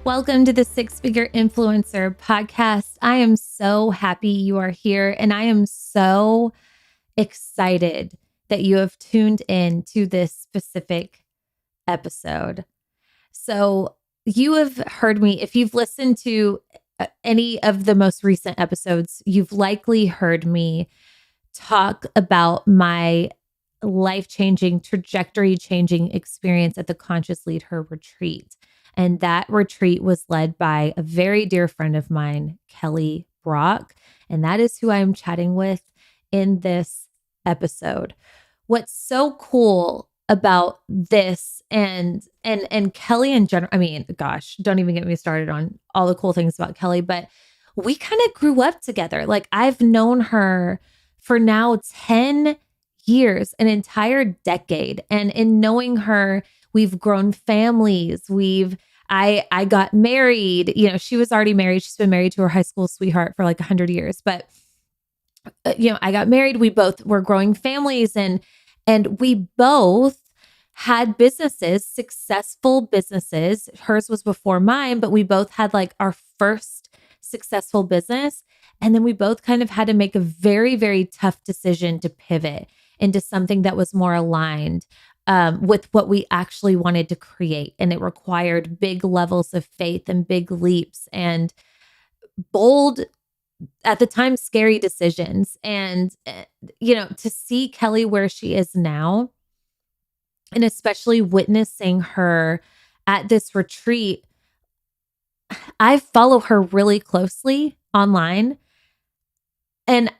Welcome to the Six Figure Influencer podcast. I am so happy you are here, and I am so excited that you have tuned in to this specific episode. So, you have heard me, if you've listened to any of the most recent episodes, you've likely heard me talk about my life-changing, trajectory-changing experience at the Conscious Lead Her retreat. And that retreat was led by a very dear friend of mine, Kelly Brock. And that is who I am chatting with in this episode. What's so cool about this and Kelly in general, I mean, gosh, don't even get me started on all the cool things about Kelly, but we kind of grew up together. Like I've known her for now 10 years, an entire decade. And in knowing her, we've grown families. I got married. You know, she was already married. She's been married to her high school sweetheart for like 100 years. But I got married. We both were growing families, and we both had businesses, successful businesses. Hers was before mine, but we both had like our first successful business. And then we both kind of had to make a very, very tough decision to pivot into something that was more aligned with what we actually wanted to create. And it required big levels of faith and big leaps and bold, at the time, scary decisions. And, to see Kelly where she is now, and especially witnessing her at this retreat, I follow her really closely online. And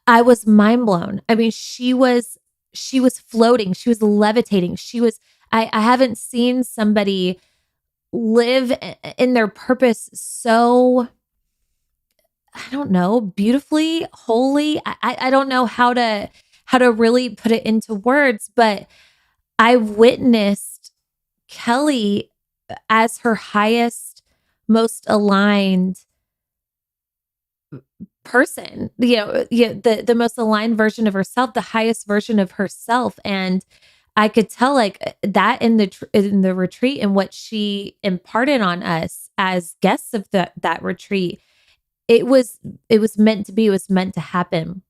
I was mind blown. I mean, she was floating. She was levitating. I haven't seen somebody live in their purpose so, I don't know, beautifully, wholly. I don't know how to really put it into words, but I witnessed Kelly as her highest, most aligned person, the most aligned version of herself, the highest version of herself. And I could tell like that in the retreat and what she imparted on us as guests of that retreat. It was meant to be, it was meant to happen.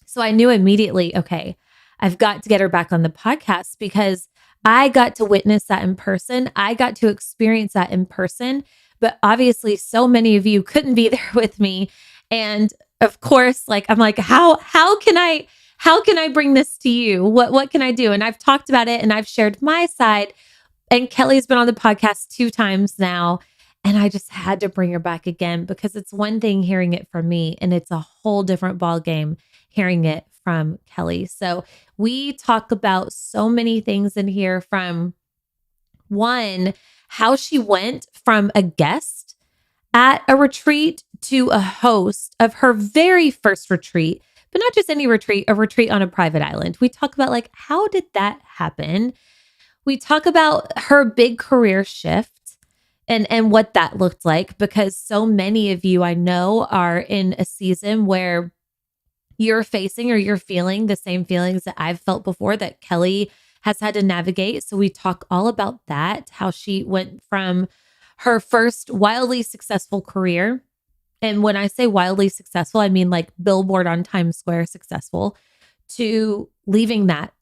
So I knew immediately, okay, I've got to get her back on the podcast because I got to witness that in person. I got to experience that in person, but obviously so many of you couldn't be there with me. And of course, like, I'm like, how can I bring this to you? What can I do? And I've talked about it and I've shared my side, and Kelly's been on the podcast 2 times now. And I just had to bring her back again because it's one thing hearing it from me, and it's a whole different ball game hearing it from Kelly. So we talk about so many things in here, from one, how she went from a guest at a retreat to a host of her very first retreat, but not just any retreat, a retreat on a private island. We talk about like, how did that happen? We talk about her big career shift and what that looked like, because so many of you I know are in a season where you're facing or you're feeling the same feelings that I've felt before, that Kelly has had to navigate. So we talk all about that, how she went from her first wildly successful career. And when I say wildly successful, I mean like billboard on Times Square successful, to leaving that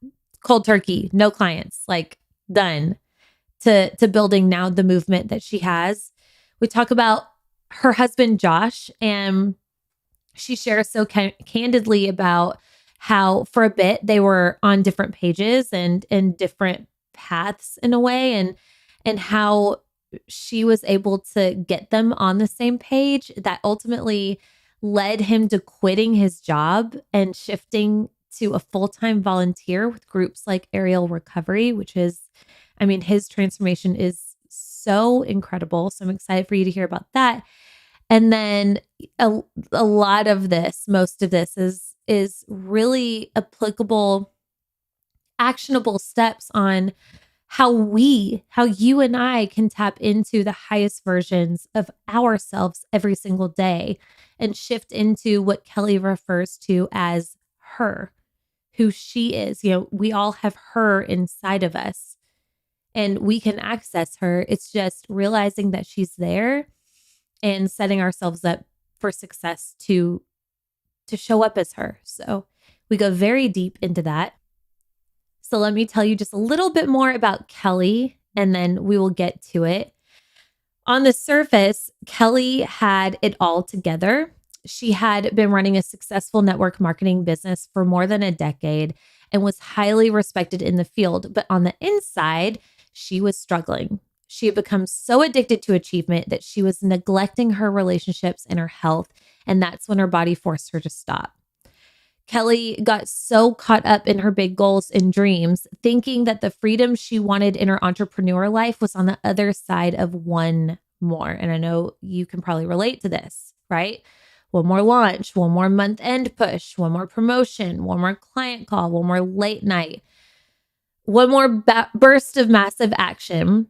cold turkey, no clients, like done, to building now the movement that she has. We talk about her husband, Josh, and she shares so candidly about how for a bit they were on different pages and different paths in a way, and how she was able to get them on the same page that ultimately led him to quitting his job and shifting to a full-time volunteer with groups like Aerial Recovery, which is, I mean, his transformation is so incredible. So I'm excited for you to hear about that. And then a lot of this, most of this is really applicable, actionable steps on how you and I can tap into the highest versions of ourselves every single day and shift into what Kelly refers to as her, who she is. You know, we all have her inside of us. and we can access her. It's just realizing that she's there and setting ourselves up for success to show up as her. So we go very deep into that. So let me tell you just a little bit more about Kelly, and then we will get to it. On the surface, Kelly had it all together. She had been running a successful network marketing business for more than a decade and was highly respected in the field. But on the inside, she was struggling. She had become so addicted to achievement that she was neglecting her relationships and her health. And that's when her body forced her to stop. Kelly got so caught up in her big goals and dreams, thinking that the freedom she wanted in her entrepreneur life was on the other side of one more. And I know you can probably relate to this, right? One more launch, one more month end push, one more promotion, one more client call, one more late night, one more burst of massive action.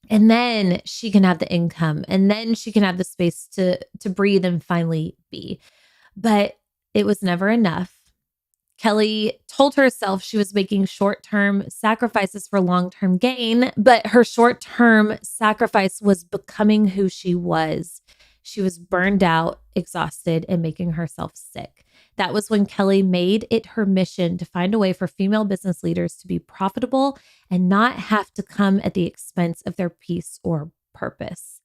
And then she can have the income, and then she can have the space to breathe and finally be. But it was never enough. Kelly told herself she was making short-term sacrifices for long-term gain, but her short-term sacrifice was becoming who she was. She was burned out, exhausted, and making herself sick. That was when Kelly made it her mission to find a way for female business leaders to be profitable and not have to come at the expense of their peace or purpose.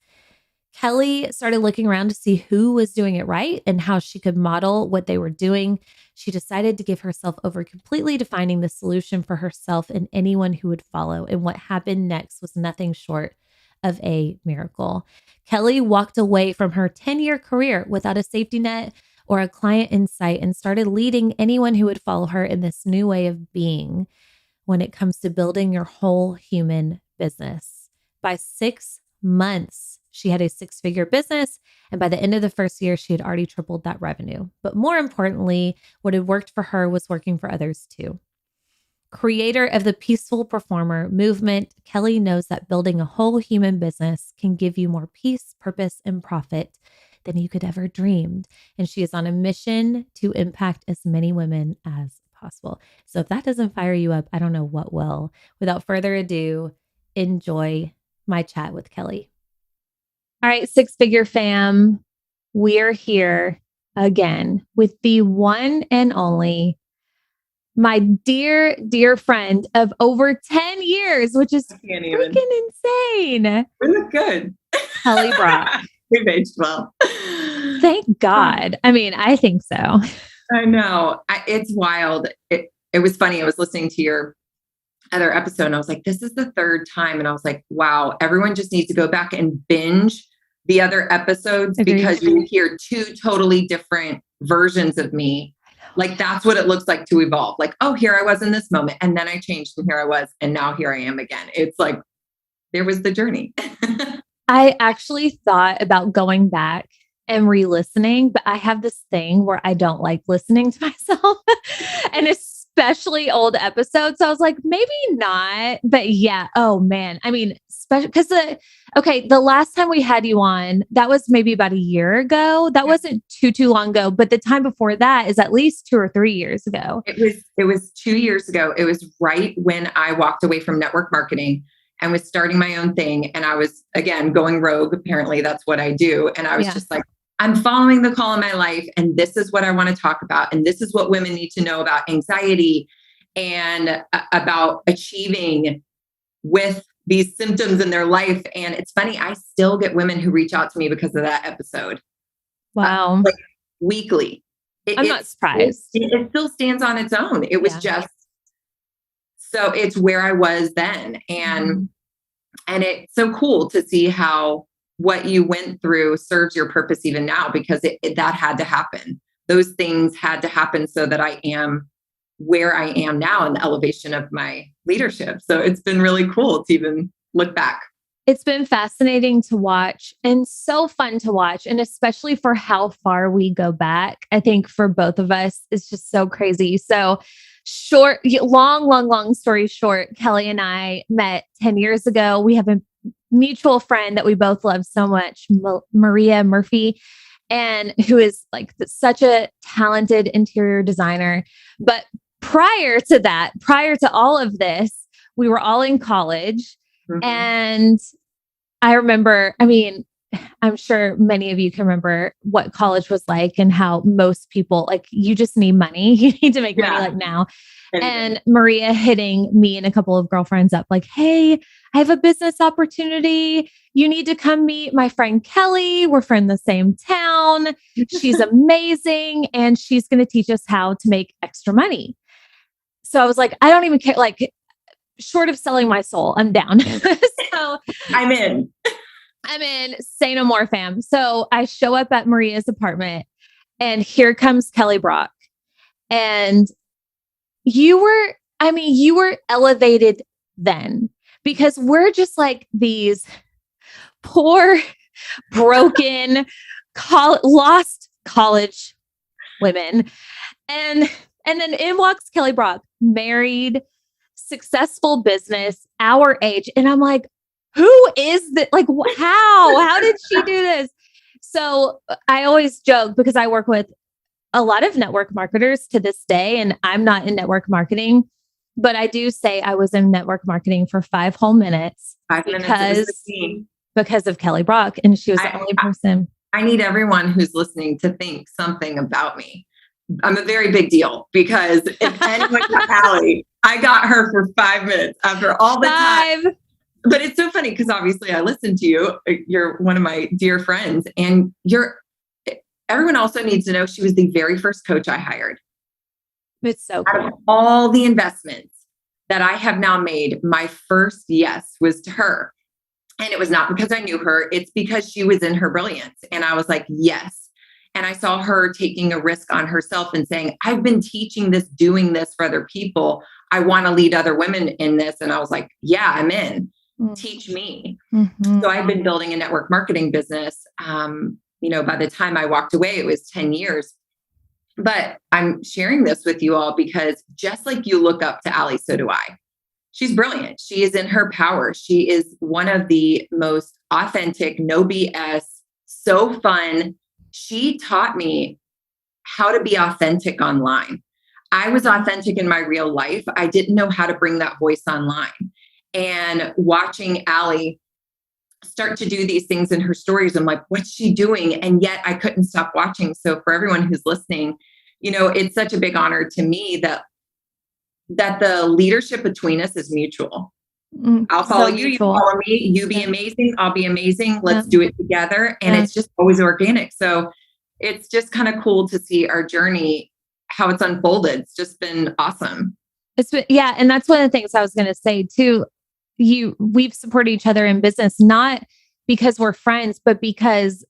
Kelly started looking around to see who was doing it right and how she could model what they were doing. She decided to give herself over completely to finding the solution for herself and anyone who would follow. And what happened next was nothing short of a miracle. Kelly walked away from her 10-year career without a safety net or a client in sight and started leading anyone who would follow her in this new way of being when it comes to building your whole human business. By 6 months, she had a 6-figure business. And by the end of the first year, she had already tripled that revenue. But more importantly, what had worked for her was working for others too. Creator of the Peaceful Performer movement, Kelly knows that building a whole human business can give you more peace, purpose, and profit than you could ever dreamed. And she is on a mission to impact as many women as possible. So if that doesn't fire you up, I don't know what will. Without further ado, enjoy my chat with Kelly. All right, 6-figure fam, we're here again with the one and only, my dear, dear friend of over 10 years, which is freaking insane. We look good. Kelly Brock. We've aged well. Thank God. I mean, I think so. I know. It's wild. It was funny. I was listening to your other episode and I was like, this is the 3rd time. And I was like, wow, everyone just needs to go back and binge the other episodes. Agreed. Because you hear 2 totally different versions of me. Like that's what it looks like to evolve. Like, oh, here I was in this moment. And then I changed and here I was. And now here I am again. It's like, there was the journey. I actually thought about going back and re-listening, but I have this thing where I don't like listening to myself and especially old episodes. So I was like, maybe not, but yeah. Oh man. I mean, especially because the last time we had you on, that was maybe about a year ago. That wasn't too long ago, but the time before that is at least 2 or 3 years ago. It was 2 years ago. It was right when I walked away from network marketing and was starting my own thing. And I was, again, going rogue. Apparently that's what I do. And I was just like, I'm following the call in my life. And this is what I want to talk about. And this is what women need to know about anxiety and about achieving with these symptoms in their life. And it's funny, I still get women who reach out to me because of that episode. Wow. Like weekly. I'm not surprised. It still stands on its own. It was just, so it's where I was then. And it's so cool to see how what you went through serves your purpose even now, because that had to happen. Those things had to happen so that I am where I am now in the elevation of my leadership. So it's been really cool to even look back. It's been fascinating to watch and so fun to watch. And especially for how far we go back, I think for both of us, it's just so crazy. So long story short, Kelly and I met 10 years ago. We have a mutual friend that we both love so much, Maria Murphy, and who is like such a talented interior designer. But prior to all of this, we were all in college. Mm-hmm. And I remember, I mean, I'm sure many of you can remember what college was like and how most people, like, you just need money. You need to make money Yeah. like now. Anything. And Maria hitting me and a couple of girlfriends up, like, hey, I have a business opportunity. You need to come meet my friend Kelly. We're from the same town. She's amazing. And she's going to teach us how to make extra money. So I was like, I don't even care. Like, short of selling my soul, I'm down. So I'm in. I'm in. Say no more, fam. So I show up at Maria's apartment, and here comes Kelly Brock. And you were elevated then, because we're just like these poor, broken, lost college women. And then in walks Kelly Brock, married, successful business, our age. And I'm like, who is that? Like, how did she do this? So I always joke, because I work with a lot of network marketers to this day, and I'm not in network marketing, but I do say I was in network marketing for 5 whole minutes 5 minutes. It was the team. because of Kelly Brock. And she was the only person. I need everyone who's listening to think something about me. I'm a very big deal, because if anyone got Allie, I got her for 5 minutes after all the time. But it's so funny, because obviously I listen to you. You're one of my dear friends, and everyone also needs to know she was the very first coach I hired. It's so cool. Out of all the investments that I have now made, my first yes was to her. And it was not because I knew her. It's because she was in her brilliance. And I was like, yes. And I saw her taking a risk on herself and saying, I've been teaching this, doing this for other people. I want to lead other women in this. And I was like, yeah, I'm in. Teach me. Mm-hmm. So I've been building a network marketing business. By the time I walked away, it was 10 years. But I'm sharing this with you all because just like you look up to Allie, so do I. She's brilliant. She is in her power. She is one of the most authentic, no BS, so fun. She taught me how to be authentic online. I was authentic in my real life. I didn't know how to bring that voice online. And watching Allie start to do these things in her stories, I'm like, what's she doing? And yet I couldn't stop watching. So for everyone who's listening, it's such a big honor to me that the leadership between us is mutual. I'll follow you, you follow me, you be amazing, I'll be amazing. Let's do it together. And it's just always organic. So it's just kind of cool to see our journey, how it's unfolded. It's just been awesome. And that's one of the things I was going to say too. We've supported each other in business, not because we're friends, but because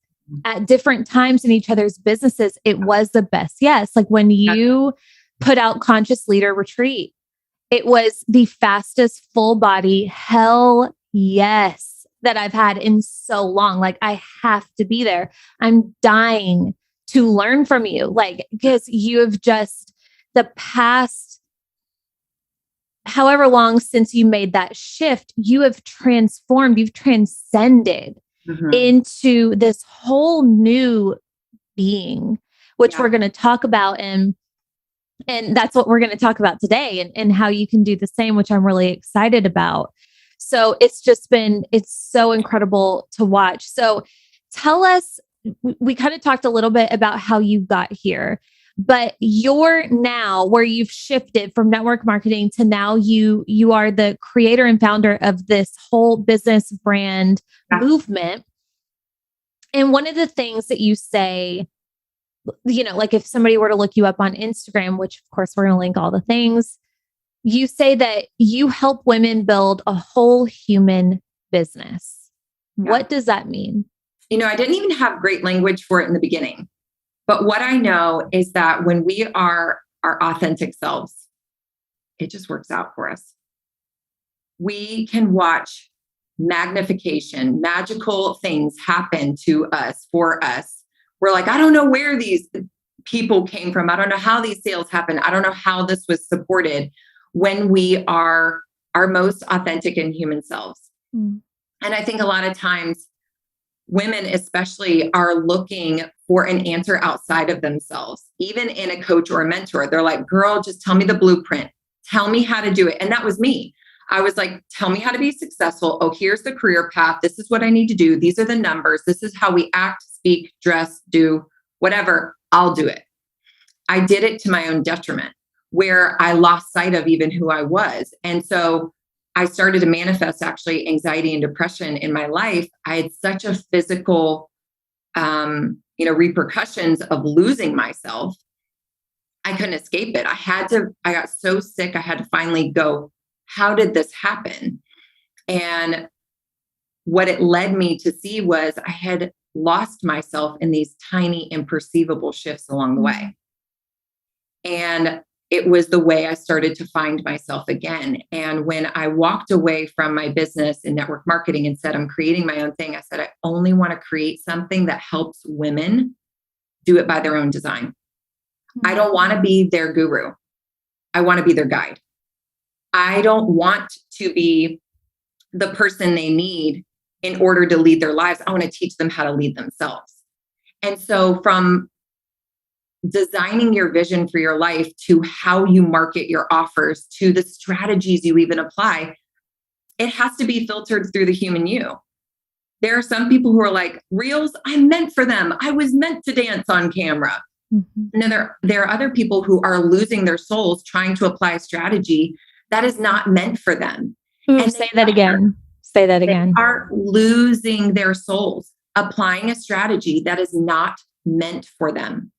at different times in each other's businesses, it was the best. Yes. Like when you put out Conscious Leader Retreat, it was the fastest full body hell yes that I've had in so long. Like I have to be there. I'm dying to learn from you. Like, because you have just the past however long since you made that shift, you have transformed, you've transcended into this whole new being, which we're going to talk about. And that's what we're going to talk about today, and how you can do the same, which I'm really excited about. So it's so incredible to watch. So tell us, we kind of talked a little bit about how you got here, but you're now where you've shifted from network marketing to now you are the creator and founder of this whole business brand movement. And one of the things that you say, like if somebody were to look you up on Instagram, which of course we're going to link all the things, you say that you help women build a whole human business. Yeah. What does that mean? I didn't even have great language for it in the beginning. But what I know is that when we are our authentic selves, it just works out for us. We can watch magnification, magical things happen to us, for us. We're like, I don't know where these people came from. I don't know how these sales happened. I don't know how this was supported, when we are our most authentic and human selves. And I think a lot of times women especially are looking for an answer outside of themselves, even in a coach or a mentor. They're like, girl, just tell me the blueprint. Tell me how to do it. And that was me. I was like, tell me how to be successful. Oh, here's the career path. This is what I need to do. These are the numbers. This is how we act, speak, dress, do whatever. I'll do it. I did it to my own detriment, where I lost sight of even who I was. And so I started to manifest actually anxiety and depression in my life. I had such a physical, repercussions of losing myself. I couldn't escape it. I got so sick. I had to finally go, how did this happen? And what it led me to see was I had lost myself in these tiny, imperceivable shifts along the way. And it was the way I started to find myself again. And when I walked away from my business in network marketing and said, I'm creating my own thing, I said, I only want to create something that helps women do it by their own design. I don't want to be their guru. I want to be their guide. I don't want to be the person they need in order to lead their lives. I want to teach them how to lead themselves. And so from designing your vision for your life to how you market your offers to the strategies you even apply, it has to be filtered through the human you. There are some people who are like, reels, I'm meant for them. I was meant to dance on camera. And then there are other people who are losing their souls trying to apply a strategy that is not meant for them. And say that again. Say that again. They are losing their souls applying a strategy that is not meant for them.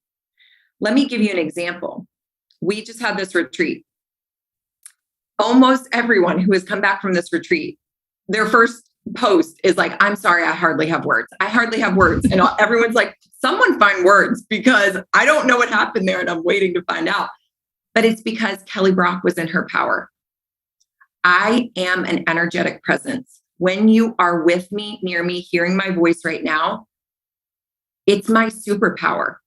Let me give you an example. We just had this retreat. Almost everyone who has come back from this retreat, their first post is like, I'm sorry, I hardly have words. I hardly have words. And everyone's like, someone find words because I don't know what happened there and I'm waiting to find out. But it's because Kelly Brock was in her power. I am an energetic presence. When you are with me, near me, hearing my voice right now, it's my superpower.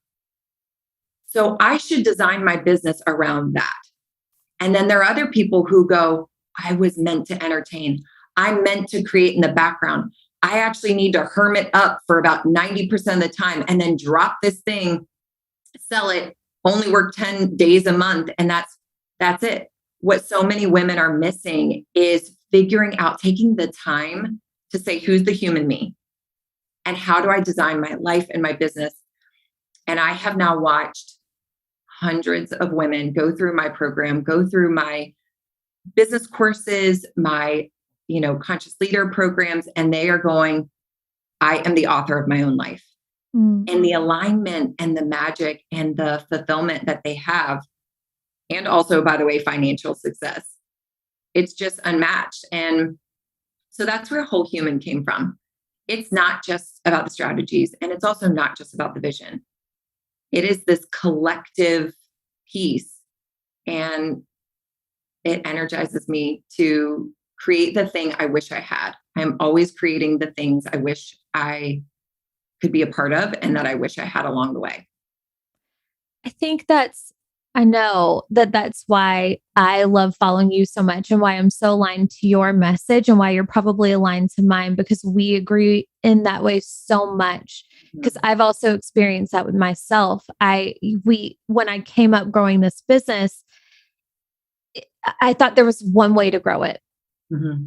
So I should design my business around that. And then there are other people who go, I was meant to entertain. I'm meant to create in the background. I actually need to hermit up for about 90% of the time and then drop this thing, sell it, only work 10 days a month. And that's it. What so many women are missing is figuring out, taking the time to say, who's the human me? And how do I design my life and my business? And I have now watched hundreds of women go through my program, go through my business courses, my, conscious leader programs, and they are going, I am the author of my own life. And the alignment and the magic and the fulfillment that they have. And also, by the way, financial success. It's just unmatched. And so that's where Whole Human came from. It's not just about the strategies, and it's also not just about the vision. It is this collective piece, and it energizes me to create the thing I wish I had. I'm always creating the things I wish I could be a part of and that I wish I had along the way. I know that's why I love following you so much and why I'm so aligned to your message and why you're probably aligned to mine, because we agree in that way so much. Because I've also experienced that with myself. When I came up growing this business, I thought there was one way to grow it. Mm-hmm.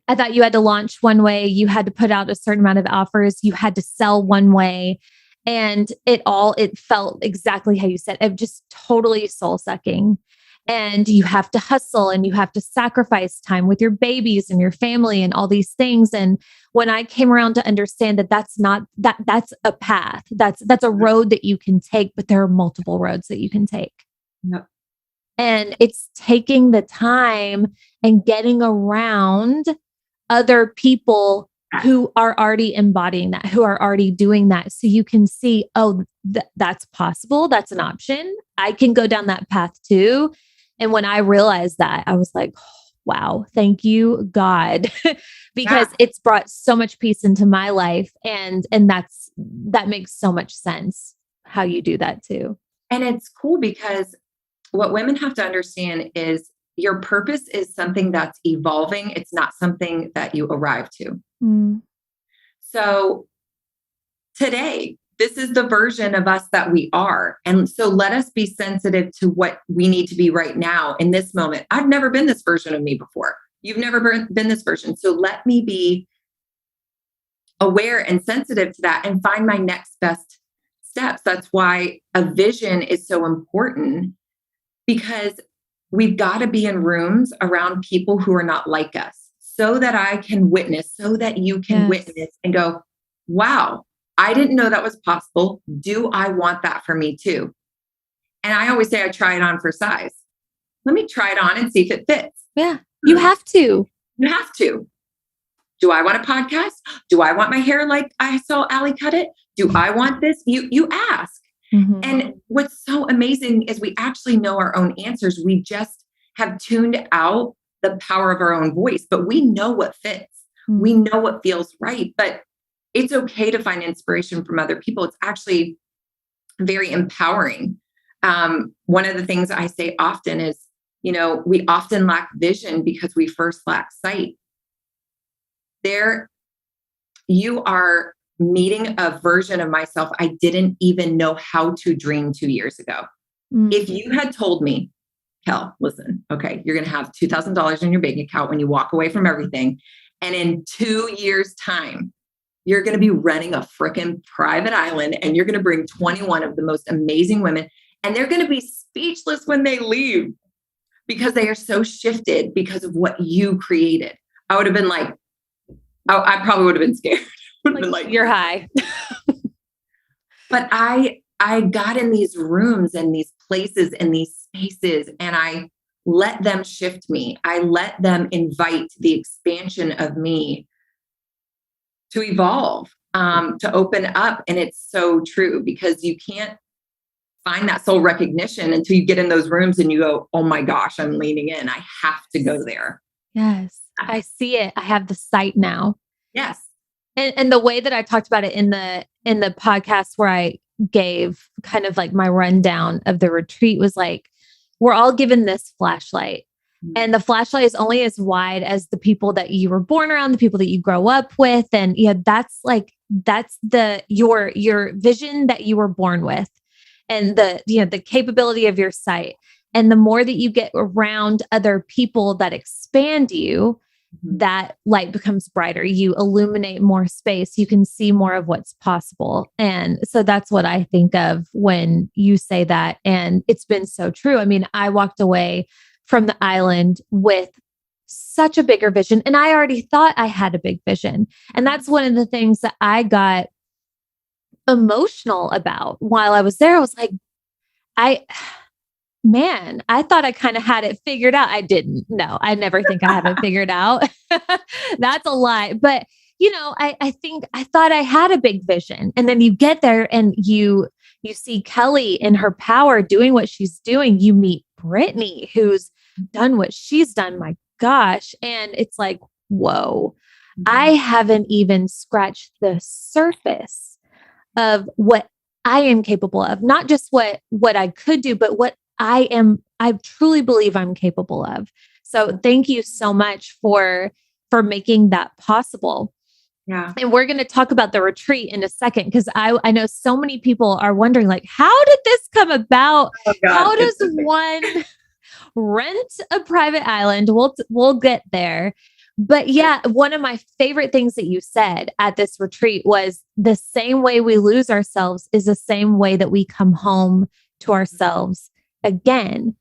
I thought you had to launch one way, you had to put out a certain amount of offers, you had to sell one way. And it felt exactly how you said it, just totally soul sucking. And you have to hustle and you have to sacrifice time with your babies and your family and all these things. And when I came around to understand that that's a path, that's a road that you can take, but there are multiple roads that you can take. Yep. And it's taking the time and getting around other people who are already embodying that, who are already doing that. So you can see, that's possible. That's an option. I can go down that path too. And when I realized that, I was like, oh, wow, thank you, God, because it's brought so much peace into my life. And that makes so much sense how you do that too. And it's cool because what women have to understand is your purpose is something that's evolving. It's not something that you arrive to. So today, this is the version of us that we are. And so let us be sensitive to what we need to be right now in this moment. I've never been this version of me before. You've never been this version. So let me be aware and sensitive to that and find my next best steps. That's why a vision is so important, because we've got to be in rooms around people who are not like us so that I can witness, so that you can witness and go, wow, I didn't know that was possible. Do I want that for me too? And I always say I try it on for size. Let me try it on and see if it fits. Yeah. You have to. You have to. Do I want a podcast? Do I want my hair like I saw Allie cut it? Do I want this? You ask. Mm-hmm. And what's so amazing is we actually know our own answers. We just have tuned out the power of our own voice, but we know what fits. Mm-hmm. We know what feels right, but it's okay to find inspiration from other people. It's actually very empowering. One of the things I say often is, we often lack vision because we first lack sight. There, you are meeting a version of myself I didn't even know how to dream 2 years ago. Mm. If you had told me, Kel, listen, okay, you're going to have $2,000 in your bank account when you walk away from everything. And in 2 years' time, you're going to be renting a freaking private island and you're going to bring 21 of the most amazing women. And they're going to be speechless when they leave because they are so shifted because of what you created. I would have been like, I probably would have been scared. Like, you're high. But I got in these rooms and these places and these spaces, and I let them shift me. I let them invite the expansion of me to evolve, to open up. And it's so true, because you can't find that soul recognition until you get in those rooms and you go, oh my gosh, I'm leaning in. I have to go there. Yes. I see it. I have the sight now. Yes. And the way that I talked about it in the podcast where I gave kind of like my rundown of the retreat was like, we're all given this flashlight, and the flashlight is only as wide as the people that you were born around, the people that you grow up with. And that's your vision that you were born with, and the capability of your sight. And the more that you get around other people that expand you, that light becomes brighter. You illuminate more space. You can see more of what's possible. And so that's what I think of when you say that. And it's been so true. I mean, I walked away from the island with such a bigger vision, and I already thought I had a big vision. And that's one of the things that I got emotional about while I was there. I was like, I thought I kind of had it figured out. I didn't. No, I never think I have it figured out. That's a lie. But, I think I thought I had a big vision. And then you get there and you see Kelly in her power doing what she's doing. You meet Brittany, who's done what she's done. My gosh. And it's like, whoa, I haven't even scratched the surface of what I am capable of. Not just what I could do, but what I truly believe I'm capable of. So thank you so much for making that possible. Yeah. And we're going to talk about the retreat in a second, because I know so many people are wondering, like, how did this come about? Oh, how does one rent a private island? We'll get there. But yeah, one of my favorite things that you said at this retreat was the same way we lose ourselves is the same way that we come home to ourselves again.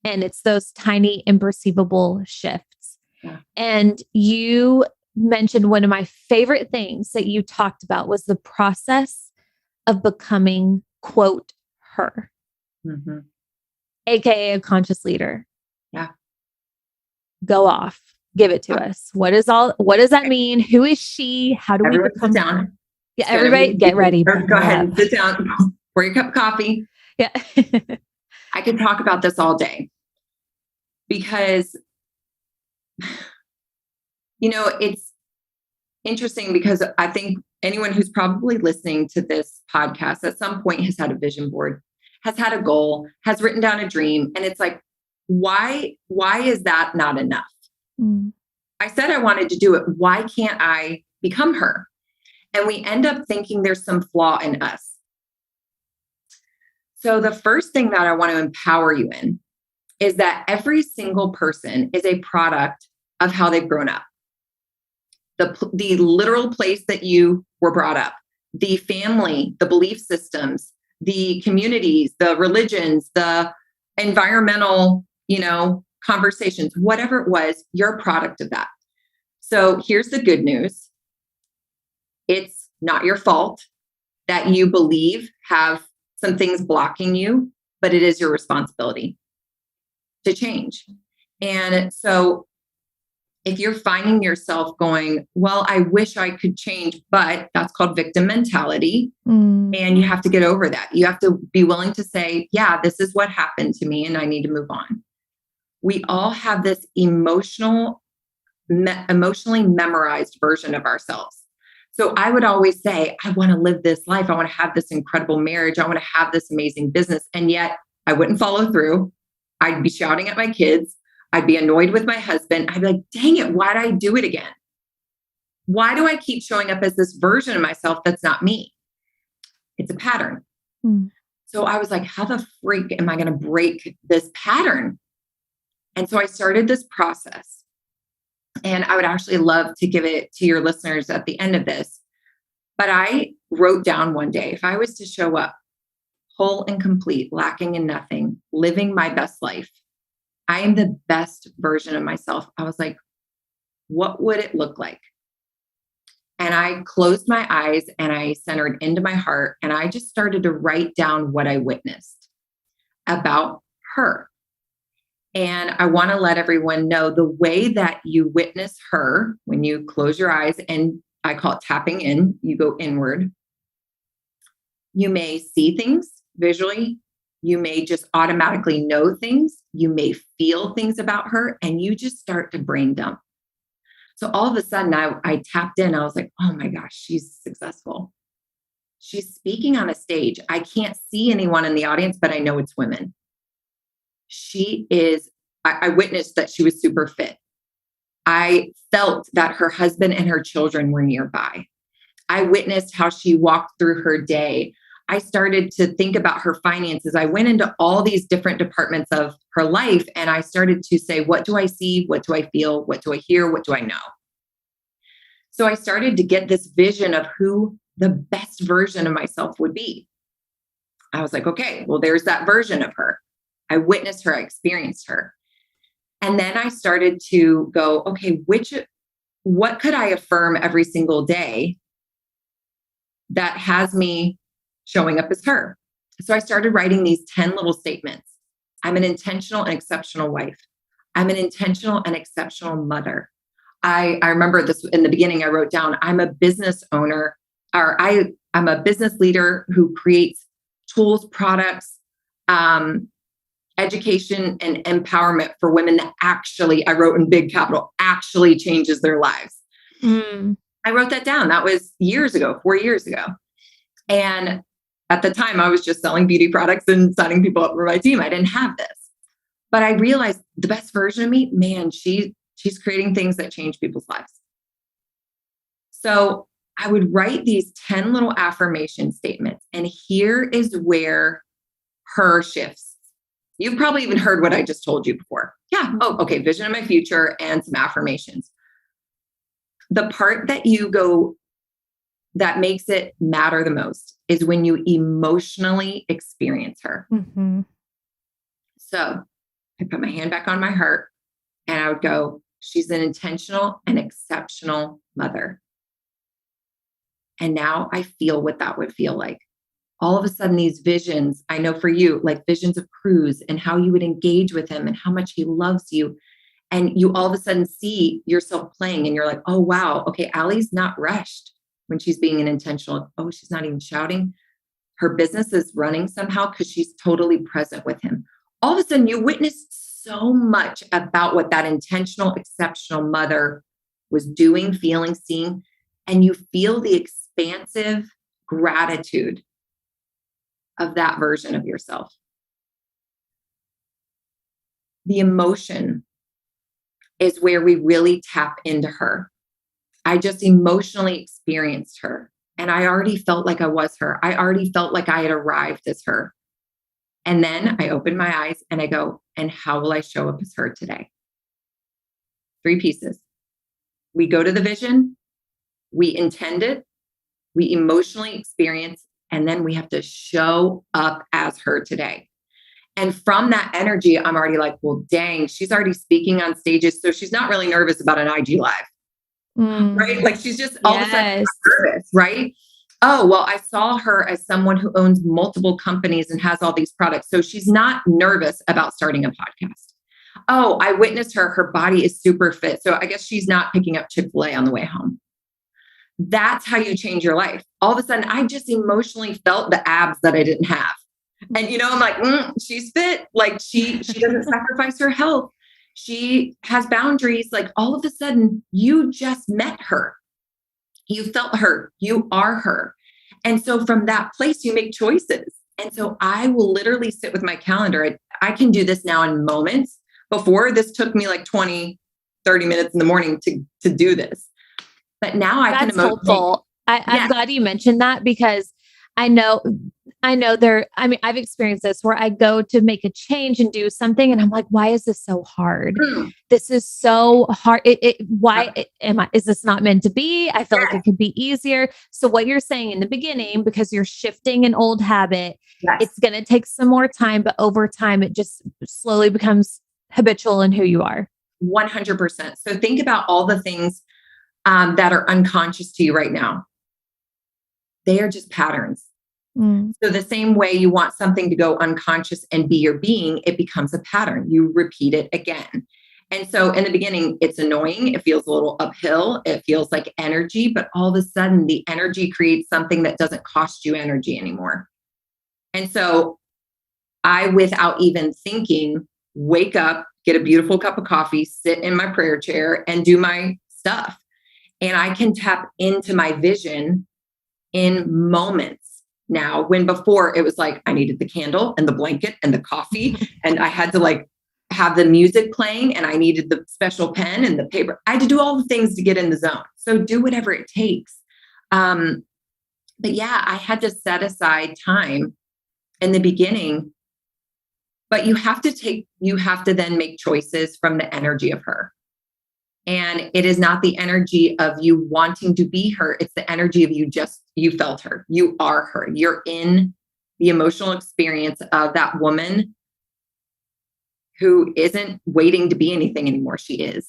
And it's those tiny, imperceivable shifts. Yeah. And you mentioned one of my favorite things that you talked about was the process of becoming, quote, her, AKA a conscious leader. Yeah. Go off. Give it to us. What does that mean? Who is she? How do we become? Sit down. Yeah, everybody get ready. Go ahead and sit down. Pour your cup of coffee. Yeah. I could talk about this all day, because, it's interesting, because I think anyone who's probably listening to this podcast at some point has had a vision board, has had a goal, has written down a dream. And it's like, why is that not enough? I said I wanted to do it. Why can't I become her? And we end up thinking there's some flaw in us. So the first thing that I want to empower you in is that every single person is a product of how they've grown up, the literal place that you were brought up, the family, the belief systems, the communities, the religions, the environmental, conversations, whatever it was, you're a product of that. So here's the good news. It's not your fault that you believe have some things blocking you, but it is your responsibility to change. And so if you're finding yourself going, well, I wish I could change, but that's called victim mentality. And you have to get over that. You have to be willing to say, yeah, this is what happened to me and I need to move on. We all have this emotionally memorized version of ourselves. So I would always say, I want to live this life. I want to have this incredible marriage. I want to have this amazing business. And yet I wouldn't follow through. I'd be shouting at my kids. I'd be annoyed with my husband. I'd be like, dang it, why'd I do it again? Why do I keep showing up as this version of myself that's not me? It's a pattern. So I was like, how the freak am I going to break this pattern? And so I started this process. And I would actually love to give it to your listeners at the end of this. But I wrote down one day, if I was to show up whole and complete, lacking in nothing, living my best life, I am the best version of myself. I was like, what would it look like? And I closed my eyes and I centered into my heart and I just started to write down what I witnessed about her. And I want to let everyone know the way that you witness her when you close your eyes, and I call it tapping in, you go inward. You may see things visually. You may just automatically know things. You may feel things about her and you just start to brain dump. So all of a sudden I tapped in. I was like, oh my gosh, she's successful. She's speaking on a stage. I can't see anyone in the audience, but I know it's women. I witnessed that she was super fit. I felt that her husband and her children were nearby. I witnessed how she walked through her day. I started to think about her finances. I went into all these different departments of her life and I started to say, what do I see? What do I feel? What do I hear? What do I know? So I started to get this vision of who the best version of myself would be. I was like, okay, well, there's that version of her. I witnessed her, I experienced her. And then I started to go, okay, what could I affirm every single day that has me showing up as her? So I started writing these 10 little statements. I'm an intentional and exceptional wife. I'm an intentional and exceptional mother. I remember this in the beginning, I wrote down, I'm a business owner, or I'm a business leader who creates tools, products, education and empowerment for women that actually, I wrote in big capital, actually changes their lives. I wrote that down. That was years ago, 4 years ago. And at the time I was just selling beauty products and signing people up for my team. I didn't have this, but I realized the best version of me, man, she's creating things that change people's lives. So I would write these 10 little affirmation statements. And here is where her shifts. You've probably even heard what I just told you before. Yeah. Oh, okay. Vision of my future and some affirmations. The part that you go that makes it matter the most is when you emotionally experience her. So I put my hand back on my heart and I would go, she's an intentional and exceptional mother. And now I feel what that would feel like. All of a sudden, these visions, I know for you, like visions of Cruz and how you would engage with him and how much he loves you. And you all of a sudden see yourself playing and you're like, oh, wow. Okay. Allie's not rushed when she's being an intentional. Oh, she's not even shouting. Her business is running somehow because she's totally present with him. All of a sudden you witness so much about what that intentional, exceptional mother was doing, feeling, seeing, and you feel the expansive gratitude of that version of yourself. The emotion is where we really tap into her. I just emotionally experienced her and I already felt like I was her. I already felt like I had arrived as her. And then I open my eyes and I go, and how will I show up as her today? Three pieces. We go to the vision, we intend it, we emotionally experience, and then we have to show up as her today. And from that energy, I'm already like, well, dang, she's already speaking on stages. So she's not really nervous about an IG live, right? Like she's just all of a sudden Yes. nervous, right? Oh, well, I saw her as someone who owns multiple companies and has all these products. So she's not nervous about starting a podcast. Oh, I witnessed her. Her body is super fit. So I guess she's not picking up Chick-fil-A on the way home. That's how you change your life. All of a sudden, I just emotionally felt the abs that I didn't have. And, I'm like, she's fit. Like she doesn't sacrifice her health. She has boundaries. Like all of a sudden, you just met her. You felt her. You are her. And so from that place, you make choices. And so I will literally sit with my calendar. I can do this now in moments. Before, this took me like 20, 30 minutes in the morning to do this. But now I can That's helpful. I'm glad you mentioned that because I know I've experienced this where I go to make a change and do something and I'm like, why is this so hard? This is so hard. Is this not meant to be? I feel like it could be easier. So what you're saying in the beginning, because you're shifting an old habit, it's going to take some more time, but over time, it just slowly becomes habitual in who you are. 100%. So think about all the things that are unconscious to you right now. They are just patterns. So the same way you want something to go unconscious and be your being, it becomes a pattern. You repeat it again. And so in the beginning, it's annoying. It feels a little uphill. It feels like energy, but all of a sudden the energy creates something that doesn't cost you energy anymore. And so I, without even thinking, wake up, get a beautiful cup of coffee, sit in my prayer chair and do my stuff. And I can tap into my vision in moments now, when before it was like I needed the candle and the blanket and the coffee and I had to like have the music playing and I needed the special pen and the paper. I had to do all the things to get in the zone. So do whatever it takes. But yeah, I had to set aside time in the beginning, but you have to then make choices from the energy of her. And it is not the energy of you wanting to be her. It's the energy of you felt her. You are her. You're in the emotional experience of that woman who isn't waiting to be anything anymore. She is.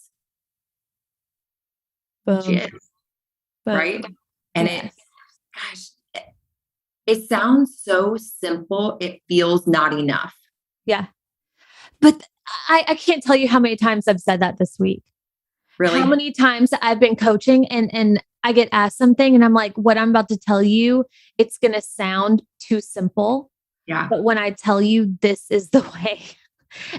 Boom. She is. Boom. Right. And it sounds so simple. It feels not enough. Yeah. But I can't tell you how many times I've said that this week. Really? How many times I've been coaching and I get asked something and I'm like, what I'm about to tell you, it's going to sound too simple. Yeah. But when I tell you this is the way,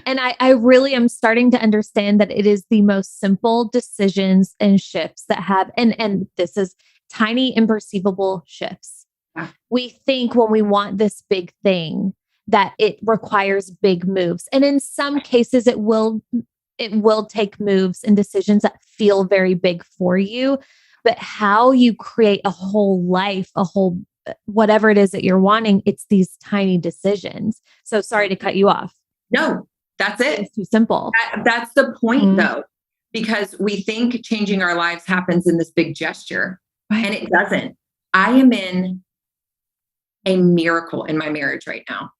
and I really am starting to understand that it is the most simple decisions and shifts that have, and this is tiny imperceivable shifts. Yeah. We think when we want this big thing that it requires big moves. And in some cases it will take moves and decisions that feel very big for you, but how you create a whole life, whatever it is that you're wanting, it's these tiny decisions. So sorry to cut you off. No, that's it. It's too simple. That's the point though, because we think changing our lives happens in this big gesture, right? And it doesn't. I am in a miracle in my marriage right now.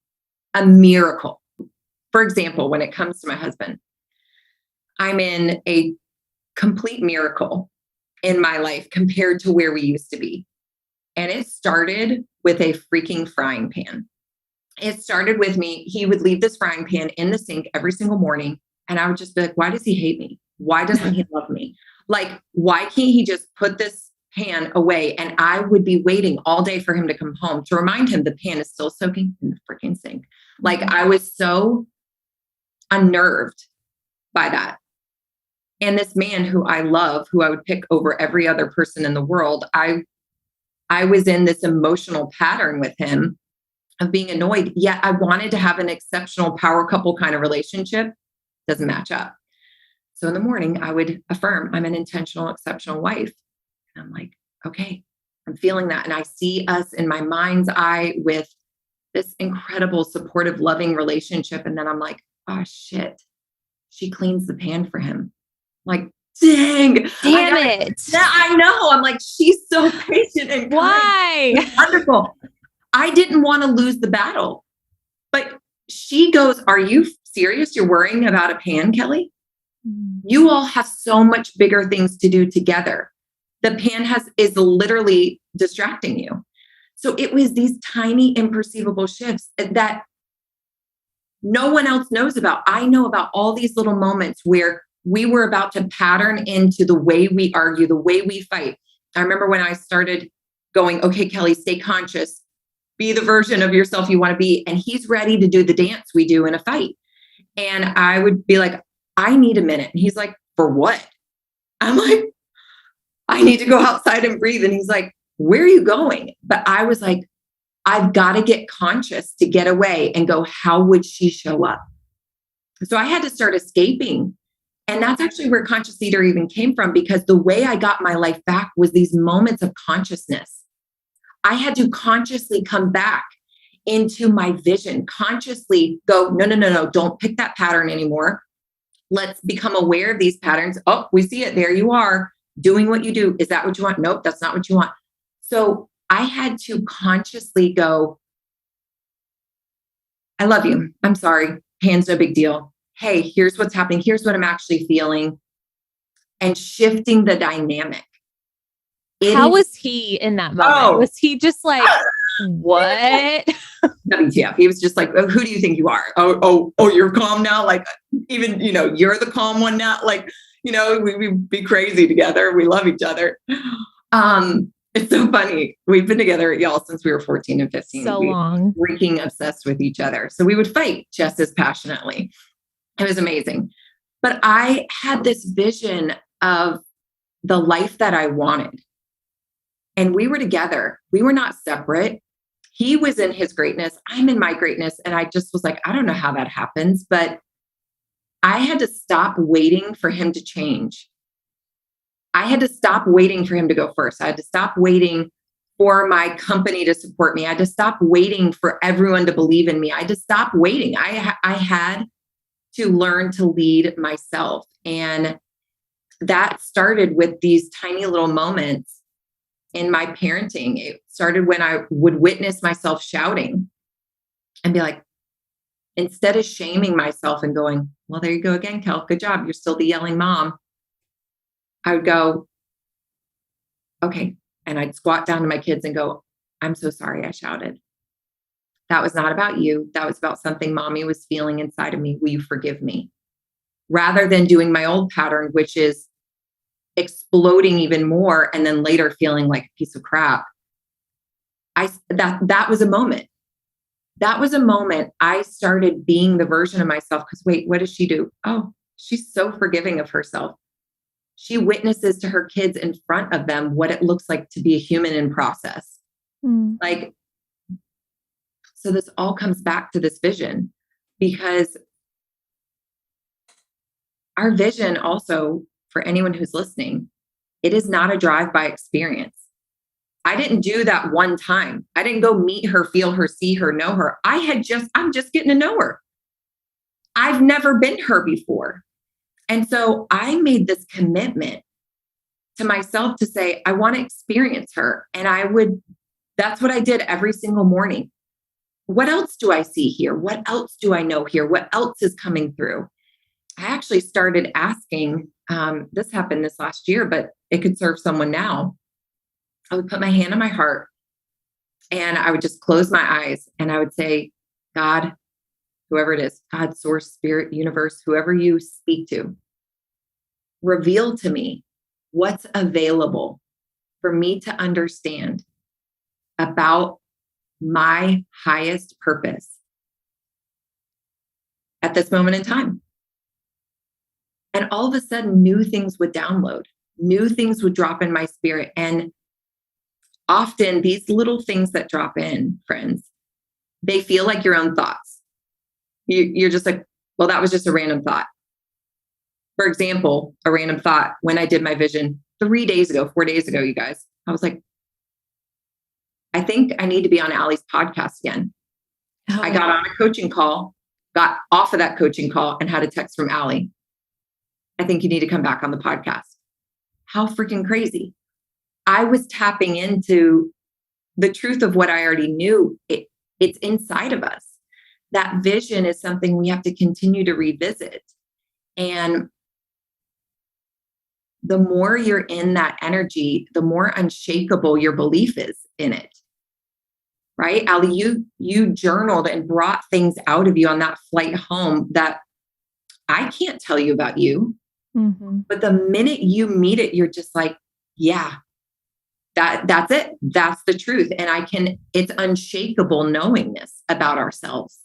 A miracle. For example, when it comes to my husband, I'm in a complete miracle in my life compared to where we used to be. And it started with a freaking frying pan. It started with me. He would leave this frying pan in the sink every single morning. And I would just be like, why does he hate me? Why doesn't he love me? Like, why can't he just put this pan away? And I would be waiting all day for him to come home to remind him the pan is still soaking in the freaking sink. Like, I was so unnerved by that. And this man who I love, who I would pick over every other person in the world, I was in this emotional pattern with him of being annoyed. Yet I wanted to have an exceptional power couple kind of relationship. Doesn't match up. So in the morning, I would affirm I'm an intentional, exceptional wife. And I'm like, okay, I'm feeling that. And I see us in my mind's eye with this incredible, supportive, loving relationship. And then I'm like, oh shit, she cleans the pan for him. Like, dang, Damn it. I know. I'm like, she's so patient and Why? kind. Wonderful. I didn't want to lose the battle. But she goes, are you serious? You're worrying about a pan, Kelly? You all have so much bigger things to do together. The pan is literally distracting you. So it was these tiny, imperceivable shifts that no one else knows about. I know about all these little moments where we were about to pattern into the way we argue, the way we fight. I remember when I started going, okay, Kelly, stay conscious, be the version of yourself you want to be. And he's ready to do the dance we do in a fight. And I would be like, I need a minute. And he's like, for what? I'm like, I need to go outside and breathe. And he's like, where are you going? But I was like, I've got to get conscious to get away and go, how would she show up? So I had to start escaping. And that's actually where Conscious Leader even came from, because the way I got my life back was these moments of consciousness. I had to consciously come back into my vision, consciously go, no, don't pick that pattern anymore. Let's become aware of these patterns. Oh, we see it. There you are doing what you do. Is that what you want? Nope, that's not what you want. So I had to consciously go, I love you. I'm sorry. Pan's no big deal. Hey, here's what's happening. Here's what I'm actually feeling. And shifting the dynamic. How was he in that moment? Was he just like, what? WTF. He was just like, oh, who do you think you are? Oh, you're calm now. Like, even, you're the calm one now. Like, we be crazy together. We love each other. It's so funny. We've been together, y'all, since we were 14 and 15. So long. Freaking obsessed with each other. So we would fight just as passionately. It was amazing. But I had this vision of the life that I wanted. And we were together. We were not separate. He was in his greatness. I'm in my greatness. And I just was like, I don't know how that happens, but I had to stop waiting for him to change. I had to stop waiting for him to go first. I had to stop waiting for my company to support me. I had to stop waiting for everyone to believe in me. I had to stop waiting. I had to learn to lead myself. And that started with these tiny little moments in my parenting. It started when I would witness myself shouting and be like, instead of shaming myself and going, well, there you go again, Kel, good job. You're still the yelling mom. I would go, okay. And I'd squat down to my kids and go, I'm so sorry I shouted. That was not about you. That was about something mommy was feeling inside of me. Will you forgive me? Rather than doing my old pattern, which is exploding even more and then later feeling like a piece of crap. That was a moment. That was a moment I started being the version of myself. Because wait, what does she do? Oh, she's so forgiving of herself. She witnesses to her kids in front of them what it looks like to be a human in process. Like, so this all comes back to this vision, because our vision also, for anyone who's listening, it is not a drive-by experience. I didn't do that one time. I didn't go meet her, feel her, see her, know her. I'm just getting to know her. I've never been her before. And so I made this commitment to myself to say, I want to experience her. And that's what I did every single morning. What else do I see here? What else do I know here? What else is coming through? I actually started asking, this happened this last year, but it could serve someone now. I would put my hand on my heart and I would just close my eyes and I would say, God, whoever it is, God, source, spirit, universe, whoever you speak to, reveal to me what's available for me to understand about my highest purpose at this moment in time. And all of a sudden, new things would download, new things would drop in my spirit. And often these little things that drop in, friends, they feel like your own thoughts. You're just like, well, that was just a random thought. For example, a random thought when I did my vision 4 days ago, you guys, I was like, I think I need to be on Allie's podcast again. Oh. I got on a coaching call, got off of that coaching call and had a text from Allie. I I think you need to come back on the podcast. How freaking crazy. I was tapping into the truth of what I already knew. It's inside of us. That vision is something we have to continue to revisit. And the more you're in that energy, the more unshakable your belief is in it. Right? Ali, you journaled and brought things out of you on that flight home that I can't tell you about you. Mm-hmm. But the minute you meet it, you're just like, yeah, that's it. That's the truth. And it's unshakable knowingness about ourselves.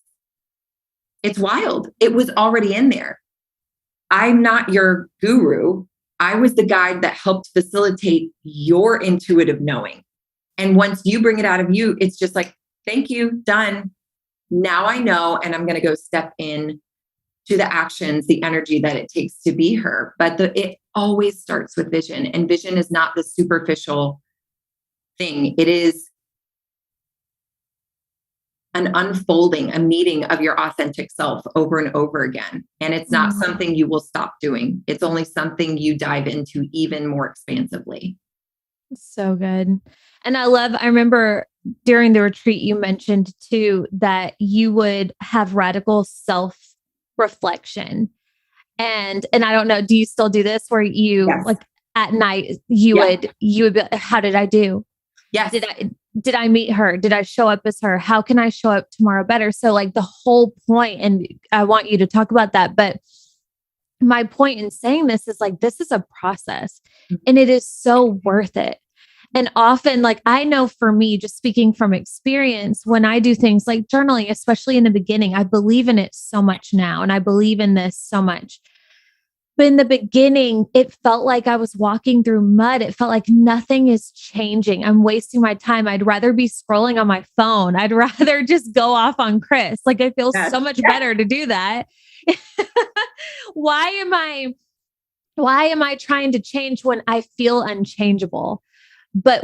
It's wild. It was already in there. I'm not your guru. I was the guide that helped facilitate your intuitive knowing. And once you bring it out of you, it's just like, thank you, done. Now I know, and I'm going to go step in to the actions, the energy that it takes to be her. But it always starts with vision. And vision is not the superficial thing. It is an unfolding, a meeting of your authentic self over and over again. And it's not something you will stop doing. It's only something you dive into even more expansively. So good. And I remember during the retreat, you mentioned too, that you would have radical self-reflection. And I don't know, do you still do this where you like at night, you would be, how did I do? Yes. Did I meet her? Did I show up as her? How can I show up tomorrow better? So like the whole point, and I want you to talk about that, but my point in saying this is like, this is a process and it is so worth it. And often, like, I know for me, just speaking from experience, when I do things like journaling, especially in the beginning, I believe in it so much now. And I believe in this so much. But in the beginning, it felt like I was walking through mud. It felt like nothing is changing. I'm wasting my time. I'd rather be scrolling on my phone. I'd rather just go off on Chris. Like, it feels so much better to do that. Why am I trying to change when I feel unchangeable? But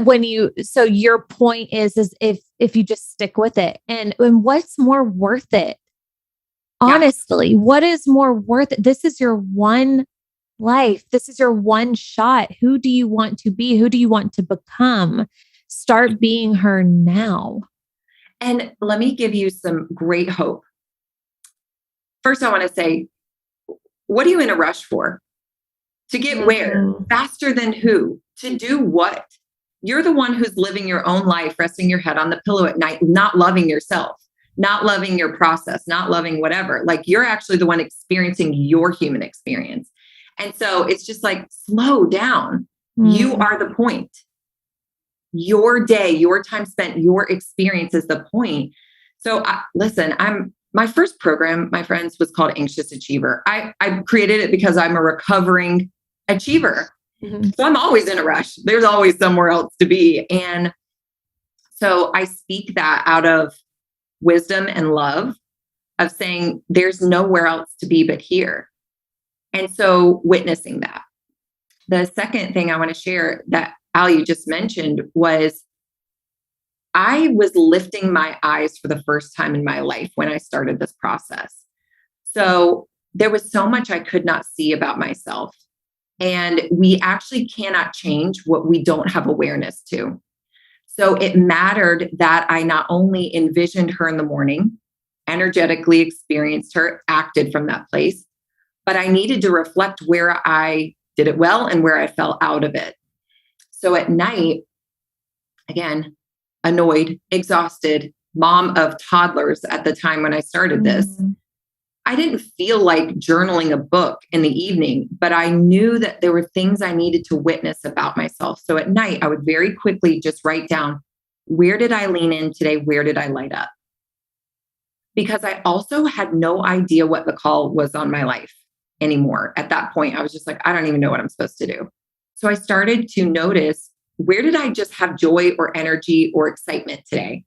so your point is if you just stick with it, and what's more worth it? Honestly, what is more worth it? This is your one life. This is your one shot. Who do you want to be? Who do you want to become? Start being her now. And let me give you some great hope. First, I want to say, what are you in a rush for? To get where? Faster than who? To do what? You're the one who's living your own life, resting your head on the pillow at night, not loving yourself, not loving your process, not loving whatever. Like, you're actually the one experiencing your human experience. And so it's just like, slow down. You are the point. Your day, your time spent, your experience is the point. So listen, my first program, my friends, was called Anxious Achiever. I created it because I'm a recovering achiever. So I'm always in a rush. There's always somewhere else to be. And so I speak that out of wisdom and love of saying there's nowhere else to be but here. And so witnessing that. The second thing I want to share that Ali, you just mentioned, was I was lifting my eyes for the first time in my life when I started this process. So there was so much I could not see about myself. And we actually cannot change what we don't have awareness to. So it mattered that I not only envisioned her in the morning, energetically experienced her, acted from that place, but I needed to reflect where I did it well and where I fell out of it. So at night, again, annoyed, exhausted, mom of toddlers at the time when I started this, I didn't feel like journaling a book in the evening, but I knew that there were things I needed to witness about myself. So at night, I would very quickly just write down, where did I lean in today? Where did I light up? Because I also had no idea what the call was on my life anymore. At that point, I was just like, I don't even know what I'm supposed to do. So I started to notice, where did I just have joy or energy or excitement today?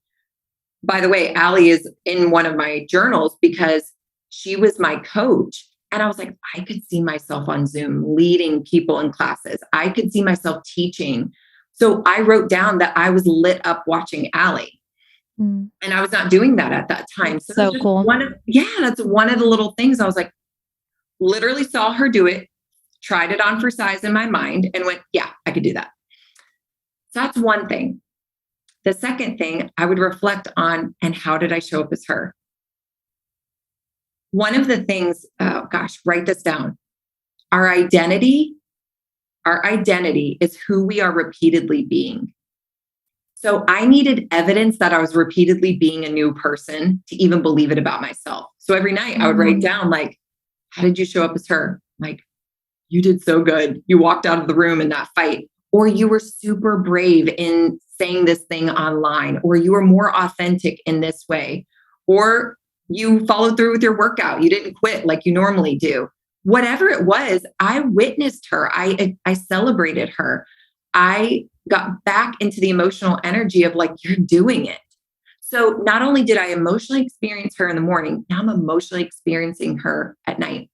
By the way, Ali is in one of my journals because she was my coach. And I was like, I could see myself on Zoom leading people in classes. I could see myself teaching. So I wrote down that I was lit up watching Ali. And I was not doing that at that time. So cool. That's one of the little things. I was like, literally saw her do it, tried it on for size in my mind and went, yeah, I could do that. So that's one thing. The second thing I would reflect on, and how did I show up as her? One of the things, oh gosh, write this down. Our identity is who we are repeatedly being. So I needed evidence that I was repeatedly being a new person to even believe it about myself. So every night I would write down, like, how did you show up as her? Like, you did so good. You walked out of the room in that fight, or you were super brave in saying this thing online, or you were more authentic in this way, or you followed through with your workout. You didn't quit like you normally do. Whatever it was, I witnessed her. I celebrated her. I got back into the emotional energy of like, you're doing it. So not only did I emotionally experience her in the morning, now I'm emotionally experiencing her at night.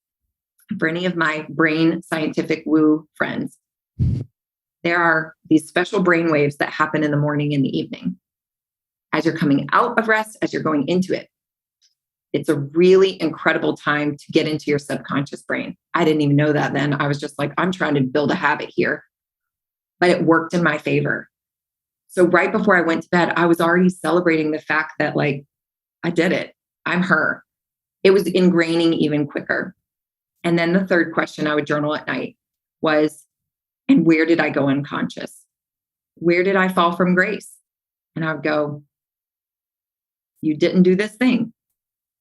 For any of my brain scientific woo friends, there are these special brain waves that happen in the morning and the evening. As you're coming out of rest, as you're going into it, it's a really incredible time to get into your subconscious brain. I didn't even know that then. I was just like, I'm trying to build a habit here. But it worked in my favor. So right before I went to bed, I was already celebrating the fact that, like, I did it. I'm her. It was ingraining even quicker. And then the third question I would journal at night was, and where did I go unconscious? Where did I fall from grace? And I would go, you didn't do this thing.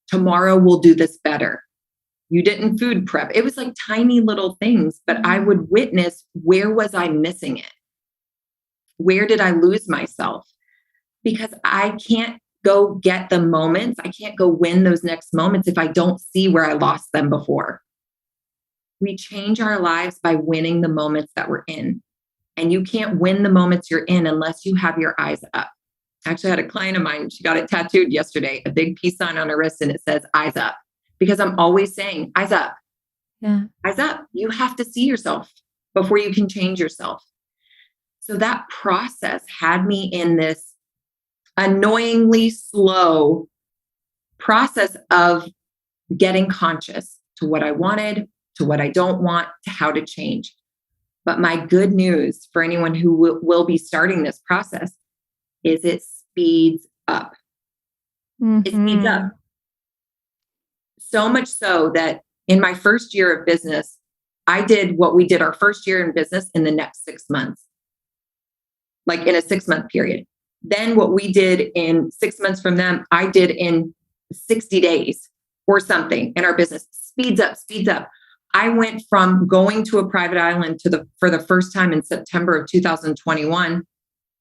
Tomorrow we'll do this better. You didn't food prep. It was like tiny little things, but I would witness, where was I missing it? Where did I lose myself? Because I can't go get the moments. I can't go win those next moments if I don't see where I lost them before. We change our lives by winning the moments that we're in. And you can't win the moments you're in unless you have your eyes up. I actually had a client of mine, she got it tattooed yesterday, a big peace sign on her wrist, and it says, eyes up. Because I'm always saying, eyes up. Yeah. Eyes up. You have to see yourself before you can change yourself. So that process had me in this annoyingly slow process of getting conscious to what I wanted, to what I don't want, to how to change. But my good news for anyone who will be starting this process is it speeds up. It speeds up. So much so that in my first year of business, I did what we did our first year in business in the next 6 months, like in a 6-month period. Then what we did in 6 months from them, I did in 60 days or something in our business. Speeds up, speeds up. I went from going to a private island for the first time in September of 2021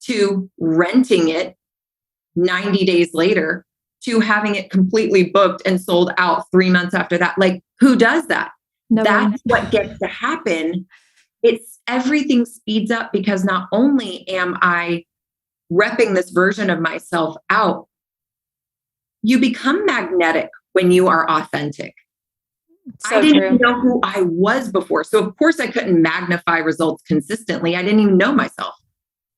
to renting it 90 days later to having it completely booked and sold out 3 months after that. Like, who does that? Nobody. That's what gets to happen. It's everything speeds up because not only am I repping this version of myself out, you become magnetic when you are authentic. So I didn't true. even know who I was before. So of course I couldn't magnify results consistently. I didn't even know myself.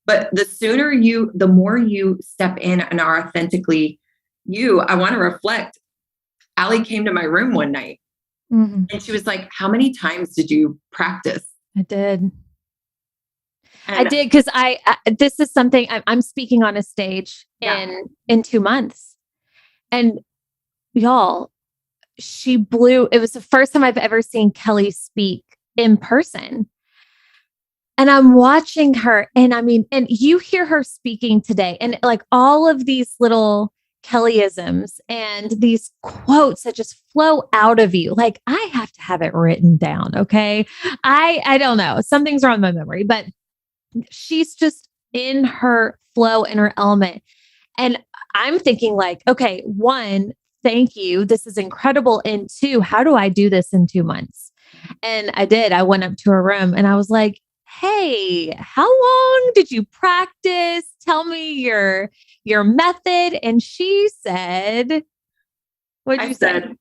But the more you step in and are authentically you, I want to reflect. Allie came to my room one night and she was like, how many times did you practice? I did. And I did because this is something I'm speaking on a stage Yeah. in 2 months, and y'all, she blew. It was the first time I've ever seen Kelly speak in person, and I'm watching her, and I mean, and you hear her speaking today, and like all of these little Kellyisms and these quotes that just flow out of you. Like, I have to have it written down. Okay. I don't know. Something's wrong with my memory, but she's just in her flow, in her element. And I'm thinking like, okay, one, thank you. This is incredible. And two, how do I do this in 2 months? And I did. I went up to her room and I was like, hey, how long did you practice? Tell me your method. And she said, what did you say? said,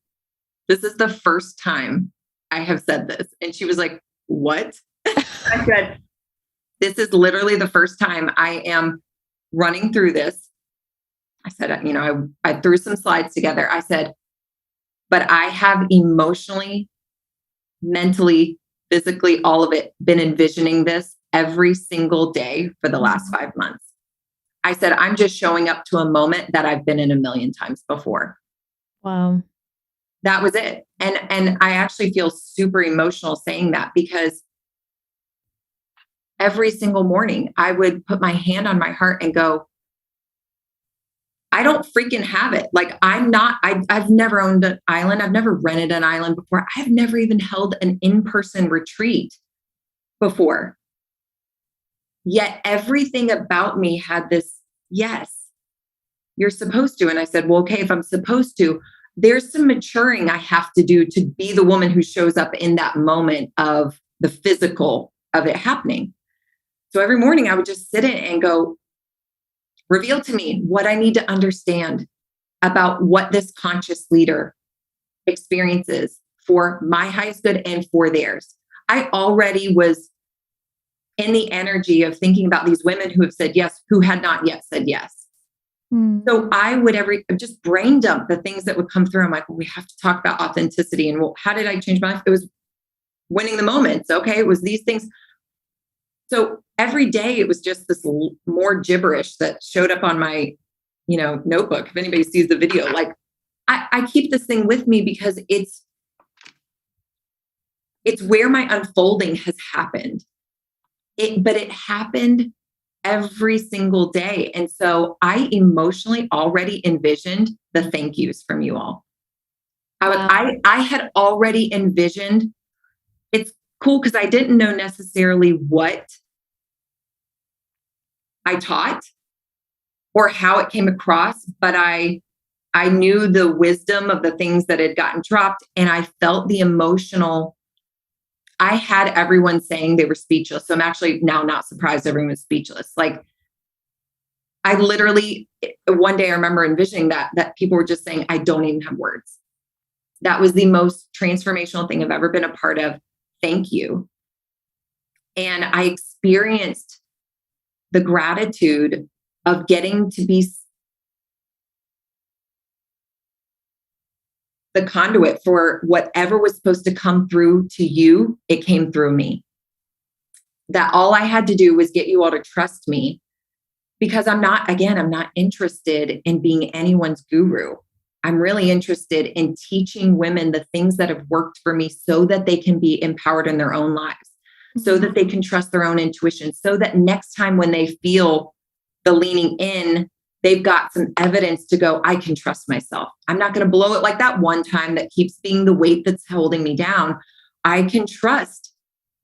this is the first time I have said this. And she was like, what? I said, this is literally the first time I am running through this. I said, I threw some slides together. I said, but I have emotionally, mentally, physically, all of it, been envisioning this every single day for the last 5 months. I said, I'm just showing up to a moment that I've been in a million times before. Wow. That was it. And I actually feel super emotional saying that, because every single morning I would put my hand on my heart and go, I don't freaking have it. Like, I've never owned an island. I've never rented an island before. I've never even held an in-person retreat before. Yet everything about me had this, yes, you're supposed to. And I said, well, okay, if I'm supposed to, there's some maturing I have to do to be the woman who shows up in that moment of the physical of it happening. So every morning I would just sit in and go, reveal to me what I need to understand about what this conscious leader experiences for my highest good and for theirs. I already was in the energy of thinking about these women who have said yes, who had not yet said yes. So I would just brain dump the things that would come through. I'm like, well, we have to talk about authenticity. And well, how did I change my life? It was winning the moments. Okay. It was these things. So every day it was just this more gibberish that showed up on my, notebook. If anybody sees the video, like I keep this thing with me because it's where my unfolding has happened. But it happened every single day. And so I emotionally already envisioned the thank yous from you all. I had already envisioned. It's cool because I didn't know necessarily what I taught or how it came across, but I knew the wisdom of the things that had gotten dropped, and I felt the emotional. I had everyone saying they were speechless. So I'm actually now not surprised everyone's speechless. Like, I literally, one day I remember envisioning that people were just saying, I don't even have words. That was the most transformational thing I've ever been a part of. Thank you. And I experienced the gratitude of getting to be the conduit for whatever was supposed to come through to you. It came through me. That all I had to do was get you all to trust me, because I'm not interested in being anyone's guru. I'm really interested in teaching women the things that have worked for me so that they can be empowered in their own lives, so that they can trust their own intuition, so that next time when they feel the leaning in, they've got some evidence to go, I can trust myself. I'm not going to blow it like that one time that keeps being the weight that's holding me down. I can trust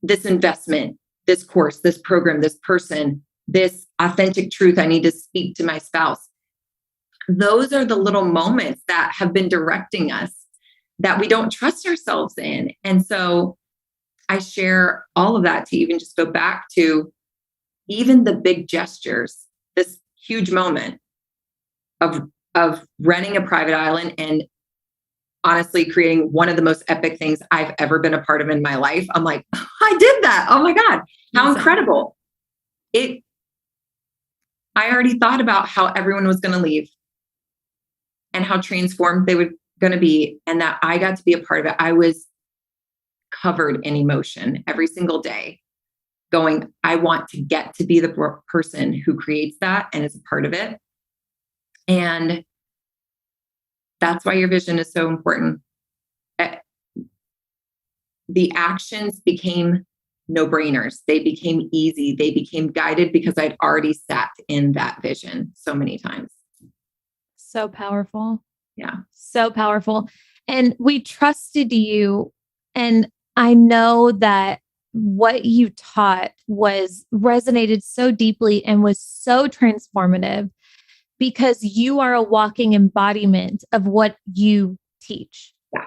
this investment, this course, this program, this person, this authentic truth I need to speak to my spouse. Those are the little moments that have been directing us that we don't trust ourselves in. And so I share all of that to even just go back to even the big gestures, this huge moment of renting a private island and honestly creating one of the most epic things I've ever been a part of in my life. I'm like, I did that. Oh my God, how incredible. I already thought about how everyone was going to leave and how transformed they were going to be, and that I got to be a part of it. I was covered in emotion every single day, going, I want to get to be the person who creates that and is a part of it. And that's why your vision is so important. The actions became no-brainers. They became easy. They became guided because I'd already sat in that vision so many times. So powerful. Yeah. So powerful. And we trusted you. And I know that what you taught resonated so deeply and was so transformative, because you are a walking embodiment of what you teach. Yeah.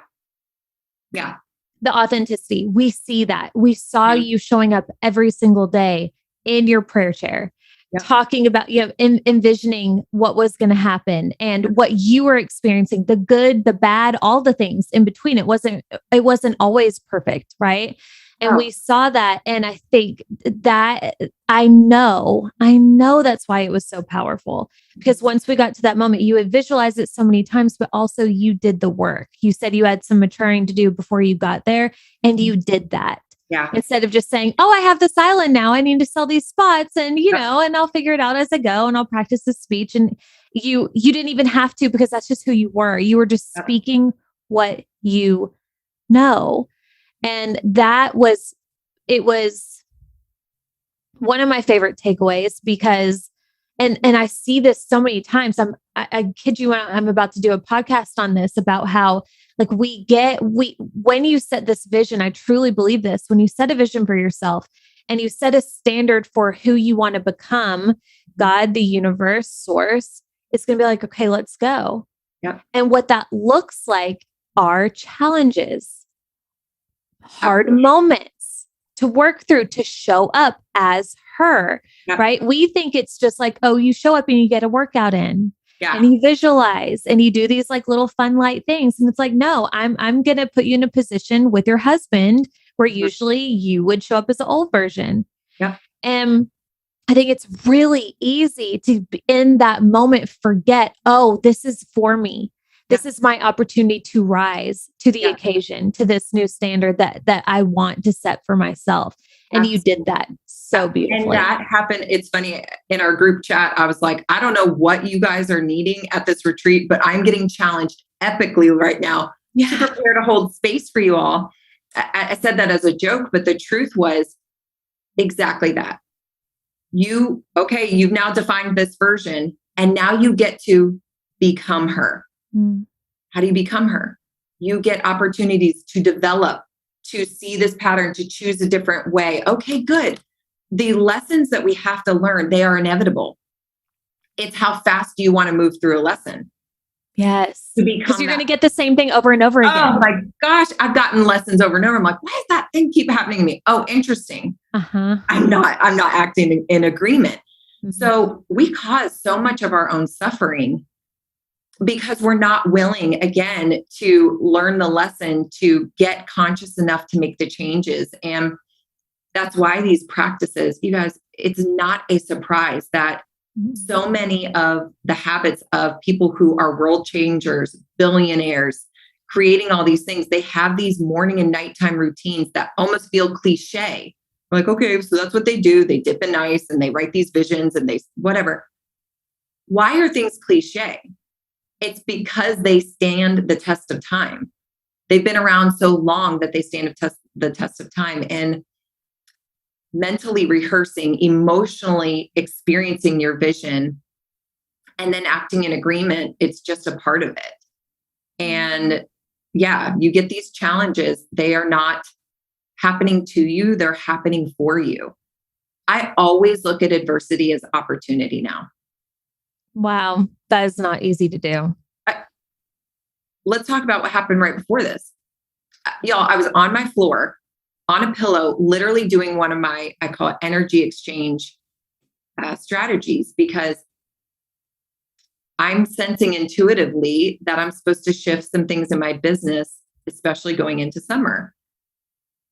Yeah. The authenticity. We see that. We saw you showing up every single day in your prayer chair, talking about, envisioning what was going to happen and what you were experiencing, the good, the bad, all the things in between. It wasn't always perfect. Right. And we saw that. And I think that I know that's why it was so powerful, because once we got to that moment, you had visualized it so many times, but also you did the work. You said you had some maturing to do before you got there, and you did that. Yeah. Instead of just saying, oh, I have this island now. I need to sell these spots and, Yep. and I'll figure it out as I go and I'll practice the speech. And you didn't even have to, because that's just who you were. You were just Yep. speaking what you know. And it was one of my favorite takeaways because, and I see this so many times. I kid you when I'm about to do a podcast on this about how like when you set this vision, I truly believe this, when you set a vision for yourself and you set a standard for who you want to become, God, the universe, source, it's going to be like, okay, let's go. Yep. And what that looks like are challenges, hard moments to work through, to show up as her, Yep. right? We think it's just like, oh, you show up and you get a workout in. Yeah. And you visualize and you do these like little fun, light things. And it's like, no, I'm going to put you in a position with your husband where usually you would show up as the old version. Yeah. And I think it's really easy to in that moment forget, oh, this is for me. This is my opportunity to rise to the occasion, to this new standard that I want to set for myself. And you did that so beautifully. And that happened. It's funny, in our group chat, I was like, I don't know what you guys are needing at this retreat, but I'm getting challenged epically right now to prepare to hold space for you all. I said that as a joke, but the truth was exactly that. You've now defined this version and now you get to become her. How do you become her? You get opportunities to develop, to see this pattern, to choose a different way. Okay, good. The lessons that we have to learn, they are inevitable. It's how fast do you want to move through a lesson? Yes. Because you're going to get the same thing over and over again. Oh my gosh, I've gotten lessons over and over. I'm like, why does that thing keep happening to me? Oh, interesting. I'm not acting in agreement. So we cause so much of our own suffering because we're not willing, again, to learn the lesson, to get conscious enough to make the changes. And that's why these practices, you guys, it's not a surprise that so many of the habits of people who are world changers, billionaires, creating all these things, they have these morning and nighttime routines that almost feel cliche. We're like, okay, so that's what they do. They dip in ice and they write these visions and they whatever. Why are things cliche? It's because they stand the test of time. They've been around so long that they stand the test of time. And mentally rehearsing, emotionally experiencing your vision, and then acting in agreement, it's just a part of it. And yeah, you get these challenges. They are not happening to you, they're happening for you. I always look at adversity as opportunity now. Wow, that is not easy to do. Let's talk about what happened right before this. Y'all, I was on my floor on a pillow, literally doing one of my, I call it energy exchange strategies, because I'm sensing intuitively that I'm supposed to shift some things in my business, especially going into summer.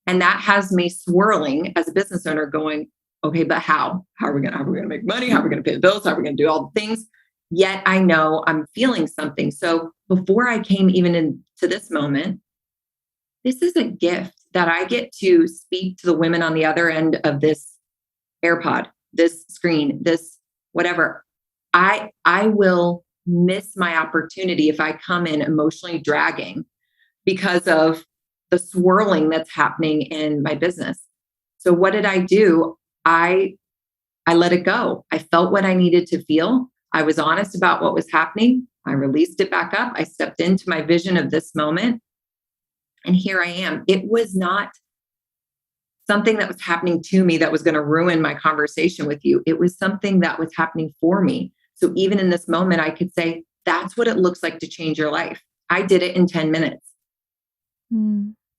And that has me swirling as a business owner going, okay, but how? How are we going to make money? How are we going to pay the bills? How are we going to do all the things? Yet I know I'm feeling something. So before I came even into this moment, this is a gift that I get to speak to the women on the other end of this AirPod, this screen, this whatever. I will miss my opportunity if I come in emotionally dragging because of the swirling that's happening in my business. So what did I do? I let it go. I felt what I needed to feel. I was honest about what was happening. I released it back up. I stepped into my vision of this moment. And here I am. It was not something that was happening to me that was going to ruin my conversation with you. It was something that was happening for me. So even in this moment, I could say, that's what it looks like to change your life. I did it in 10 minutes.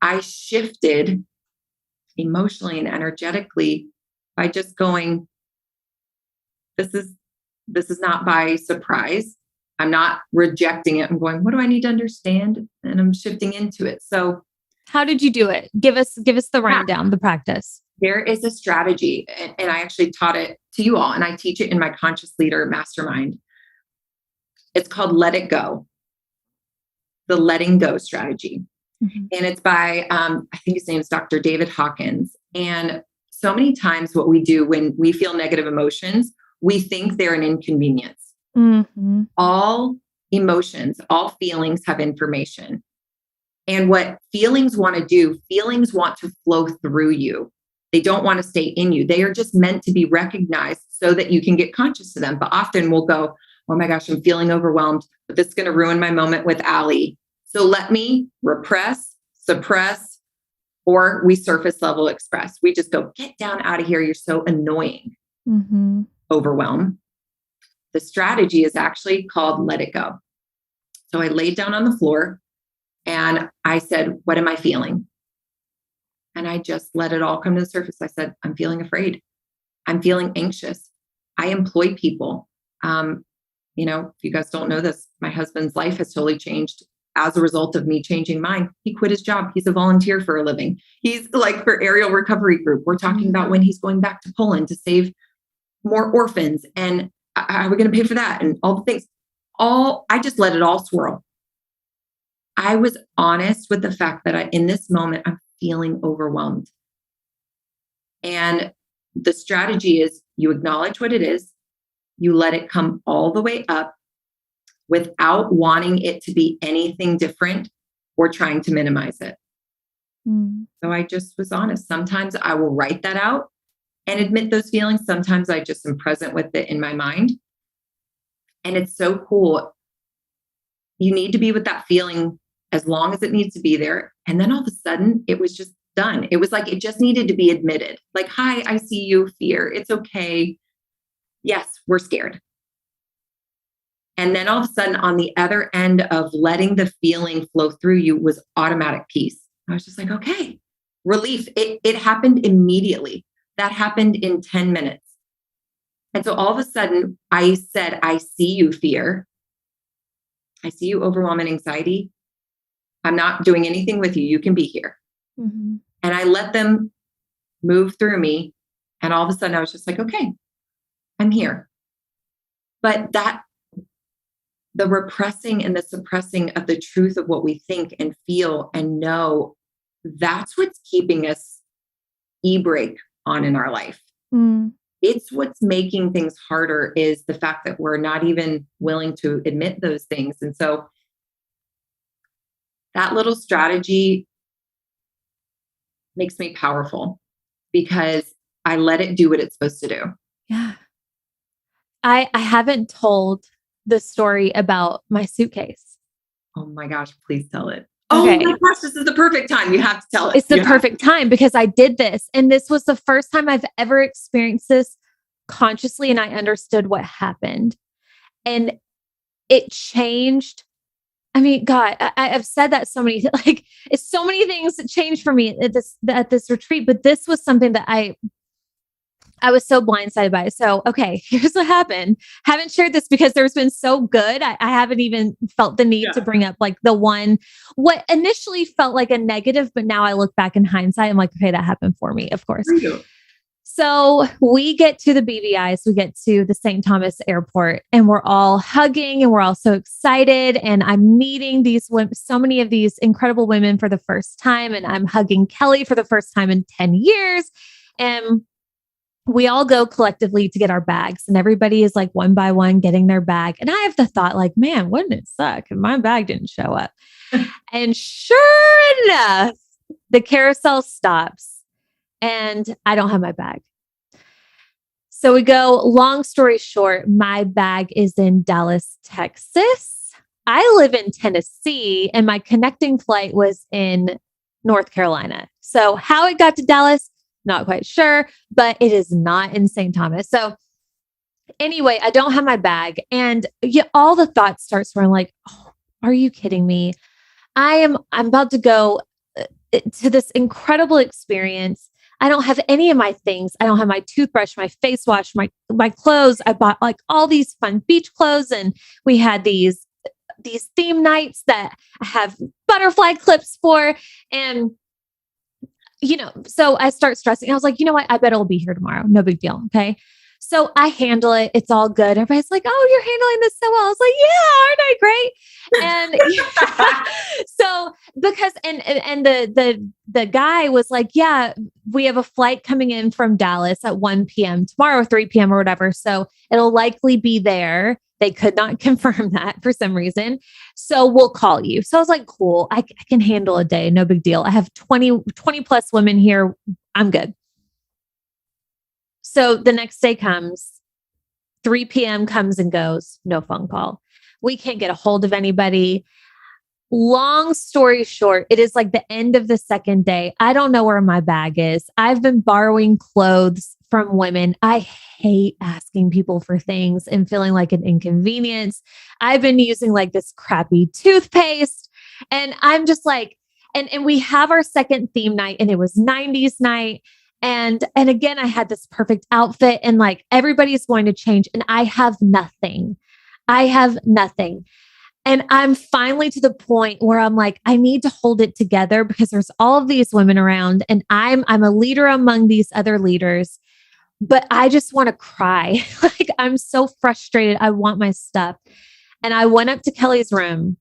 I shifted emotionally and energetically by just going, this is not by surprise. I'm not rejecting it. I'm going, what do I need to understand? And I'm shifting into it. So how did you do it? Give us the rundown, the practice. There is a strategy, and I actually taught it to you all, and I teach it in my Conscious Leader Mastermind. It's called Let It Go. The letting go strategy. Mhm. And it's by, I think his name is Dr. David Hawkins. And so many times what we do when we feel negative emotions, we think they're an inconvenience. Mhm. All emotions, all feelings have information. And what feelings want to do, feelings want to flow through you. They don't want to stay in you. They are just meant to be recognized so that you can get conscious of them. But often we'll go, oh my gosh, I'm feeling overwhelmed, but this is going to ruin my moment with Allie. So let me repress, suppress, or we surface level express. We just go, get down out of here. You're so annoying. Mhm. Overwhelm. The strategy is actually called let it go. So I laid down on the floor and I said, what am I feeling? And I just let it all come to the surface. I said, I'm feeling afraid. I'm feeling anxious. I employ people. If you guys don't know this, my husband's life has totally changed as a result of me changing mine. He quit his job. He's a volunteer for a living. He's like for Aerial Recovery Group. We're talking about when he's going back to Poland to save more orphans. And are we going to pay for that? And all the things. I just let it all swirl. I was honest with the fact that in this moment, I'm feeling overwhelmed. And the strategy is you acknowledge what it is, you let it come all the way up without wanting it to be anything different or trying to minimize it. Mm. So I just was honest. Sometimes I will write that out and admit those feelings. Sometimes I just am present with it in my mind. And it's so cool. You need to be with that feeling as long as it needs to be there. And then all of a sudden, it was just done. It was like it just needed to be admitted. Like, hi, I see you, fear. It's okay. Yes, we're scared. And then all of a sudden, on the other end of letting the feeling flow through you was automatic peace. I was just like, okay, relief. It happened immediately. That happened in 10 minutes. And so all of a sudden, I said, I see you, fear. I see you, overwhelm and anxiety. I'm not doing anything with you. You can be here. Mhm. And I let them move through me. And all of a sudden, I was just like, okay, I'm here. But the repressing and the suppressing of the truth of what we think and feel and know, that's what's keeping us e-brake on in our life. Mm. It's what's making things harder is the fact that we're not even willing to admit those things. And so that little strategy makes me powerful because I let it do what it's supposed to do. Yeah. I haven't told the story about my suitcase. Oh my gosh, please tell it. Oh my Okay. gosh, this is the perfect time. You have to tell it. It's the perfect time because I did this. And this was the first time I've ever experienced this consciously. And I understood what happened. And it changed. I mean, God, I've said that so many, like it's so many things that changed for me at this retreat. But this was something that I was so blindsided by it. So, okay, here's what happened. Haven't shared this because there's been so good. I haven't even felt the need to bring up like what initially felt like a negative, but now I look back in hindsight, I'm like, okay, that happened for me, of course. So we get to the BVIs, we get to the St. Thomas airport, and we're all hugging and we're all so excited. And I'm meeting these women, so many of these incredible women for the first time. And I'm hugging Kelly for the first time in 10 years. And we all go collectively to get our bags, and everybody is like one by one getting their bag. And I have the thought like, man, wouldn't it suck if my bag didn't show up? And sure enough, the carousel stops and I don't have my bag. So we go, long story short, my bag is in Dallas, Texas. I live in Tennessee and my connecting flight was in North Carolina. So how it got to Dallas, not quite sure, but it is not in St. Thomas. So anyway, I don't have my bag and all the thoughts start swirling like, oh, are you kidding me? I'm about to go to this incredible experience. I don't have any of my things. I don't have my toothbrush, my face wash, my clothes. I bought like all these fun beach clothes and we had these theme nights that I have butterfly clips for. And so I start stressing. I was like, you know what? I bet it'll be here tomorrow. No big deal. Okay. So I handle it. It's all good. Everybody's like, "Oh, you're handling this so well." I was like, "Yeah, aren't I great?" And so because and the guy was like, "Yeah, we have a flight coming in from Dallas at 1 p.m. tomorrow, 3 p.m. or whatever. So it'll likely be there." They could not confirm that for some reason. So we'll call you. So I was like, cool, I can handle a day. No big deal. I have 20 plus women here. I'm good. So the next day comes, 3 p.m. comes and goes, no phone call. We can't get a hold of anybody. Long story short, it is like the end of the second day. I don't know where my bag is. I've been borrowing clothes from women. I hate asking people for things and feeling like an inconvenience. I've been using like this crappy toothpaste, and I'm just like, and we have our second theme night, and it was 90s night. And again, I had this perfect outfit, and like everybody's going to change, and I have nothing. I have nothing. And I'm finally to the point where I'm like, I need to hold it together because there's all of these women around, and I'm a leader among these other leaders, but I just want to cry. Like I'm so frustrated. I want my stuff. And I went up to Kelly's room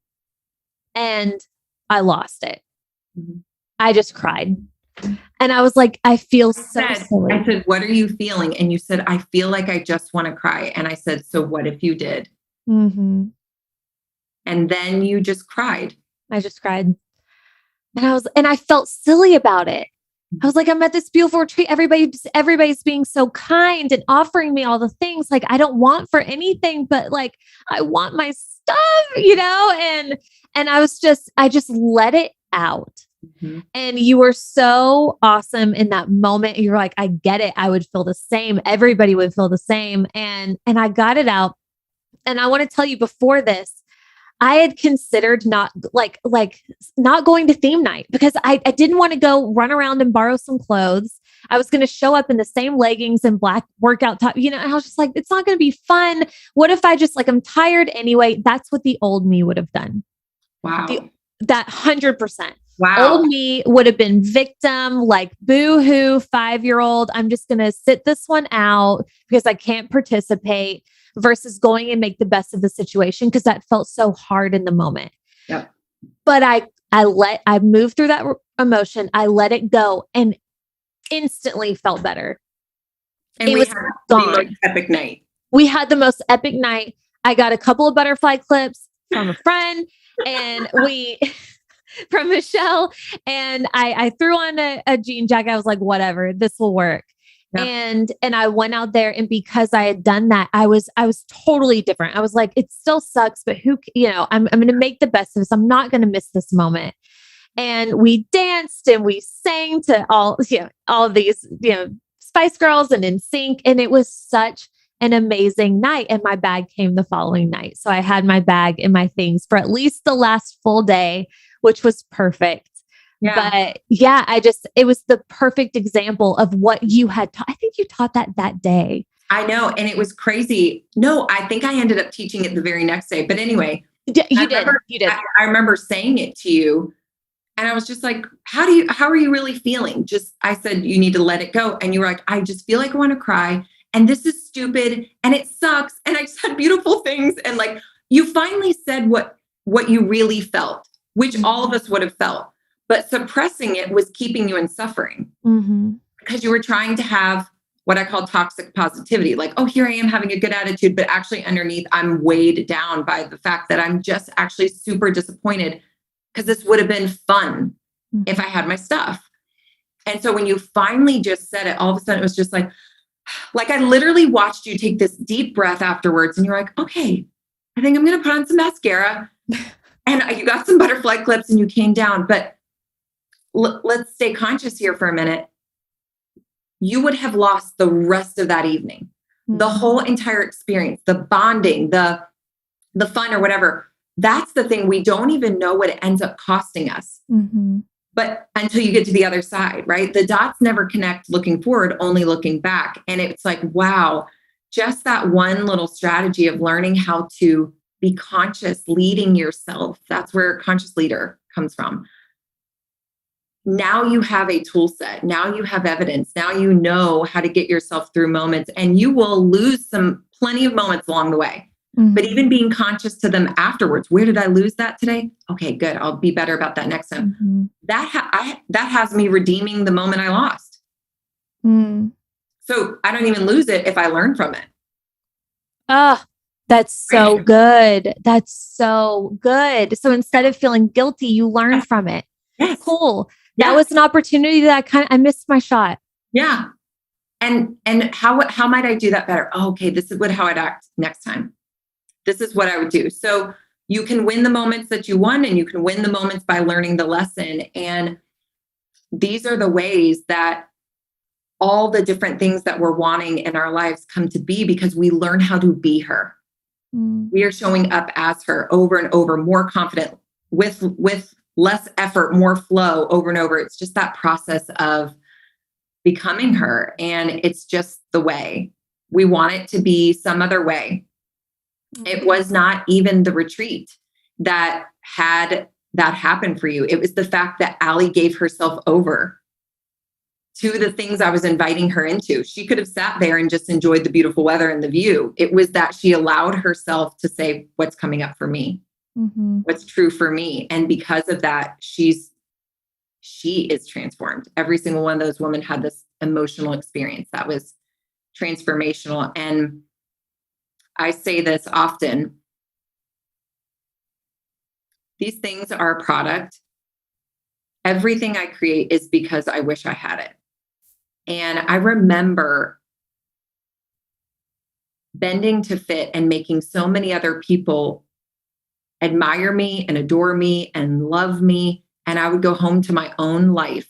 and I lost it. I just cried. And I was like, I feel so silly. I said, what are you feeling? And you said, I feel like I just want to cry. And I said, so what if you did? Mm-hmm. And then you just cried. I just cried. And I felt silly about it. I was like, I'm at this beautiful retreat. Everybody's being so kind and offering me all the things like I don't want for anything, but like I want my stuff, and I just let it out. Mm-hmm. And you were so awesome in that moment. You were like, I get it. I would feel the same. Everybody would feel the same. And I got it out. And I want to tell you before this, I had considered not going to theme night because I didn't want to go run around and borrow some clothes. I was going to show up in the same leggings and black workout top, and I was just like, it's not going to be fun. What if I just like, I'm tired anyway? That's what the old me would have done. Wow. That 100%. Wow. Old me would have been victim, like boo-hoo 5-year-old. I'm just going to sit this one out because I can't participate, versus going and make the best of the situation, because that felt so hard in the moment. Yep. But I moved through that emotion. I let it go and instantly felt better. And we had the most epic night. We had the most epic night. I got a couple of butterfly clips from a friend and from Michelle, and I threw on a jean jacket. I was like, whatever, this will work. Yeah. And I went out there, and because I had done that, I was totally different. I was like, it still sucks, but I'm going to make the best of this. I'm not going to miss this moment. And we danced and we sang to all of these, Spice Girls and NSYNC. And it was such an amazing night. And my bag came the following night. So I had my bag and my things for at least the last full day, which was perfect. Yeah. But yeah, it was the perfect example of what you had taught. I think you taught that day. I know. And it was crazy. No, I think I ended up teaching it the very next day. But anyway, you did. I remember saying it to you, and I was just like, how are you really feeling? I said, you need to let it go. And you were like, I just feel like I want to cry. And this is stupid. And it sucks. And I said beautiful things. And like, you finally said what you really felt, which all of us would have felt. But suppressing it was keeping you in suffering, because you were trying to have what I call toxic positivity. Like, oh, here I am having a good attitude, but actually underneath I'm weighed down by the fact that I'm just actually super disappointed, because this would have been fun if I had my stuff. And so when you finally just said it, all of a sudden it was just like I literally watched you take this deep breath afterwards, and you're like, okay, I think I'm going to put on some mascara. And you got some butterfly clips and you came down. But let's stay conscious here for a minute. You would have lost the rest of that evening, the whole entire experience, the bonding, the fun or whatever. That's the thing. We don't even know what it ends up costing us. But until you get to the other side, right? The dots never connect looking forward, only looking back. And it's like, wow, just that one little strategy of learning how to be conscious, leading yourself. That's where conscious leader comes from. now you have a tool set. Now you have evidence. Now you know how to get yourself through moments, and you will lose plenty of moments along the way. Mm-hmm. But even being conscious to them afterwards, where did I lose that today? Okay, good. I'll be better about that next time. Mm-hmm. That has me redeeming the moment I lost. Mm. So I don't even lose it if I learn from it. Ah, that's so good. That's so good. So instead of feeling guilty, you learn from it. Yes. Cool. That was an opportunity that I missed my shot. Yeah. And how might I do that better? Oh, okay. This is how I'd act next time. This is what I would do. So you can win the moments that you won, and you can win the moments by learning the lesson. And these are the ways that all the different things that we're wanting in our lives come to be, because we learn how to be her. We are showing up as her over and over, more confident, with less effort, more flow, over and over. It's just that process of becoming her. And it's just the way we want it to be some other way. It was not even the retreat that had that happen for you. It was the fact that Allie gave herself over to the things I was inviting her into. She could have sat there and just enjoyed the beautiful weather and the view. It was that she allowed herself to say, what's coming up for me? Mm-hmm. What's true for me? And because of that, she is transformed. Every single one of those women had this emotional experience that was transformational. And I say this often, these things are a product. Everything I create is because I wish I had it. And I remember bending to fit and making so many other people admire me and adore me and love me. And I would go home to my own life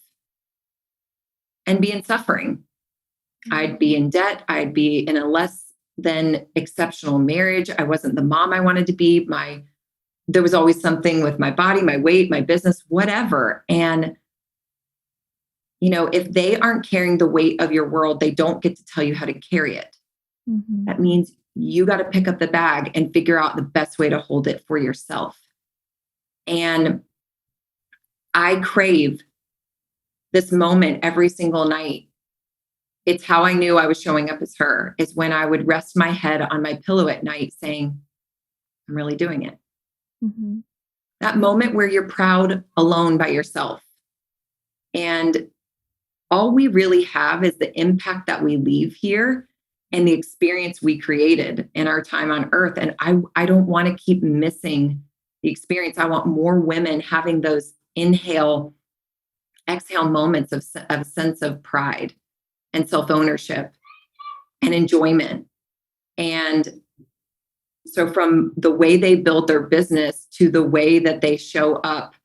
and be in suffering. I'd be in debt. I'd be in a less than exceptional marriage. I wasn't the mom I wanted to be. There was always something with my body, my weight, my business, whatever. And if they aren't carrying the weight of your world, they don't get to tell you how to carry it. Mm-hmm. That means you got to pick up the bag and figure out the best way to hold it for yourself. And I crave this moment every single night. It's how I knew I was showing up as her, is when I would rest my head on my pillow at night saying, I'm really doing it. Mm-hmm. That moment where you're proud alone by yourself. And all we really have is the impact that we leave here and the experience we created in our time on earth. And I don't want to keep missing the experience. I want more women having those inhale, exhale moments of a sense of pride and self-ownership and enjoyment. And so from the way they build their business to the way that they show up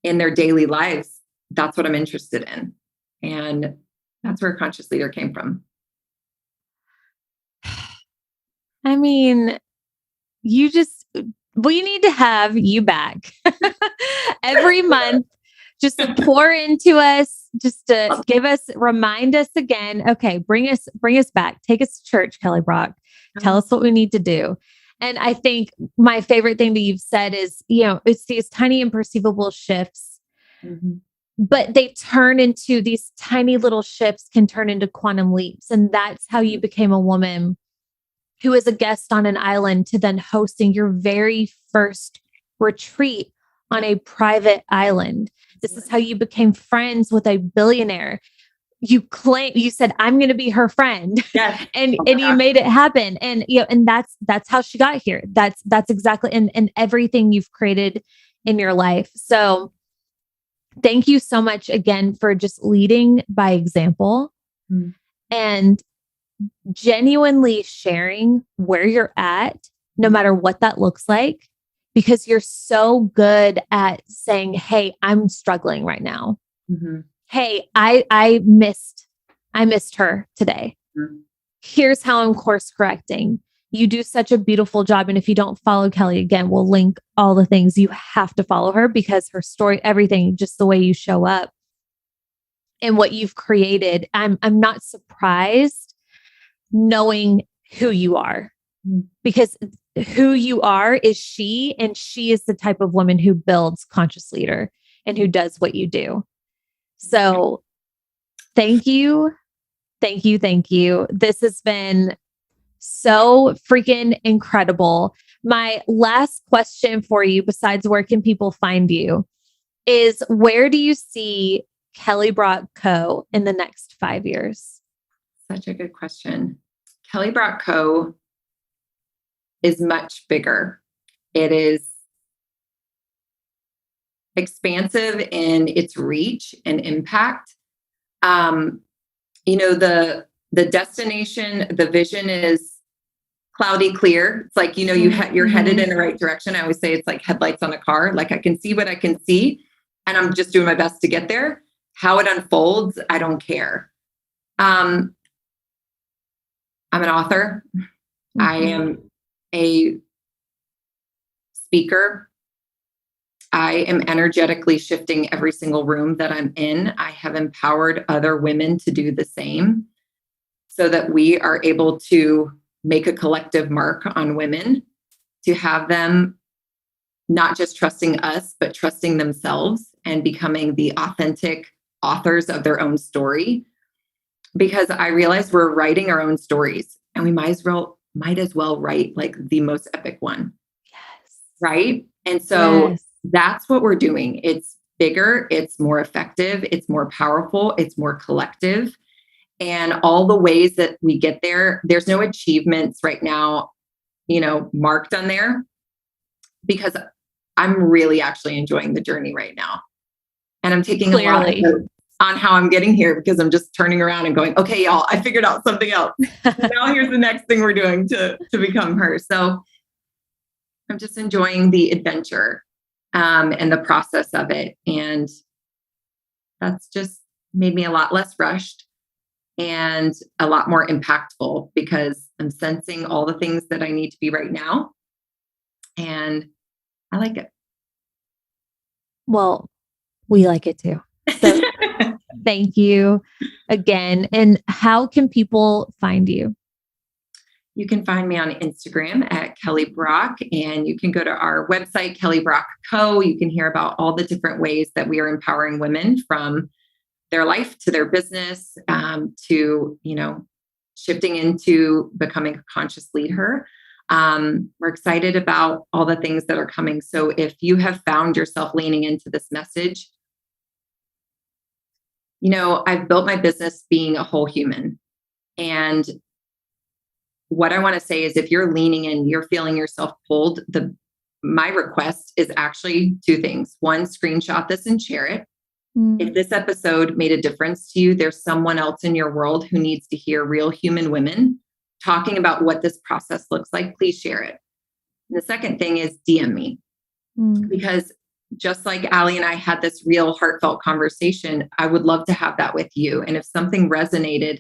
in their daily lives, that's what I'm interested in. And that's where Conscious Leader came from. I mean, we need to have you back every month, just to pour into us, just to remind us again. Okay, bring us back. Take us to church, Kelly Brock. Tell us what we need to do. And I think my favorite thing that you've said is, it's these tiny imperceivable shifts. Mm-hmm. But they turn into these tiny little shifts, can turn into quantum leaps. And that's how you became a woman who was a guest on an island to then hosting your very first retreat on a private island. This is how you became friends with a billionaire. You said, I'm going to be her friend. Yes. and you made it happen. And, and that's how she got here. That's exactly, and everything you've created in your life. So thank you so much again for just leading by example and genuinely sharing where you're at, no matter what that looks like, because you're so good at saying, hey, I'm struggling right now. Mm-hmm. Hey, I missed her today. Mm-hmm. Here's how I'm course correcting. You do such a beautiful job. And if you don't follow Kelly, again, we'll link all the things. You have to follow her, because her story, everything, just the way you show up and what you've created. I'm not surprised knowing who you are, because who you are is she, and she is the type of woman who builds Conscious Leader. and who does what you do. So thank you. Thank you. Thank you. This has been so freaking incredible. My last question for you, besides where can people find you, is where do you see Kelly Brock Co. in the next 5 years? Such a good question. Kelly Brock Co. is much bigger. It is expansive in its reach and impact. The destination, the vision is cloudy clear. It's like, you're headed in the right direction. I always say it's like headlights on a car. Like I can see what I can see, and I'm just doing my best to get there. How it unfolds, I don't care. I'm an author. I am a speaker. I am energetically shifting every single room that I'm in. I have empowered other women to do the same so that we are able to make a collective mark on women, to have them not just trusting us, but trusting themselves and becoming the authentic authors of their own story. Because I realize we're writing our own stories, and we might as well write like the most epic one. Yes. Right. And so that's what we're doing. It's bigger, it's more effective, it's more powerful, it's more collective. And all the ways that we get there, there's no achievements right now, marked on there, because I'm really actually enjoying the journey right now. And I'm taking a lot of notes on how I'm getting here, because I'm just turning around and going, okay, y'all, I figured out something else. Now here's the next thing we're doing to become her. So I'm just enjoying the adventure and the process of it. And that's just made me a lot less rushed and a lot more impactful, because I'm sensing all the things that I need to be right now. And I like it. Well, we like it too. So thank you again. And how can people find you? You can find me on Instagram at Kelly Brock, and you can go to our website, Kelly Brock Co. You can hear about all the different ways that we are empowering women, from their life to their business, to, shifting into becoming a conscious leader. We're excited about all the things that are coming. So if you have found yourself leaning into this message, I've built my business being a whole human. And what I want to say is, if you're leaning in, you're feeling yourself pulled, my request is actually two things. One, screenshot this and share it. If this episode made a difference to you, there's someone else in your world who needs to hear real human women talking about what this process looks like. Please share it. And the second thing is DM me, because just like Allie and I had this real heartfelt conversation, I would love to have that with you. And if something resonated,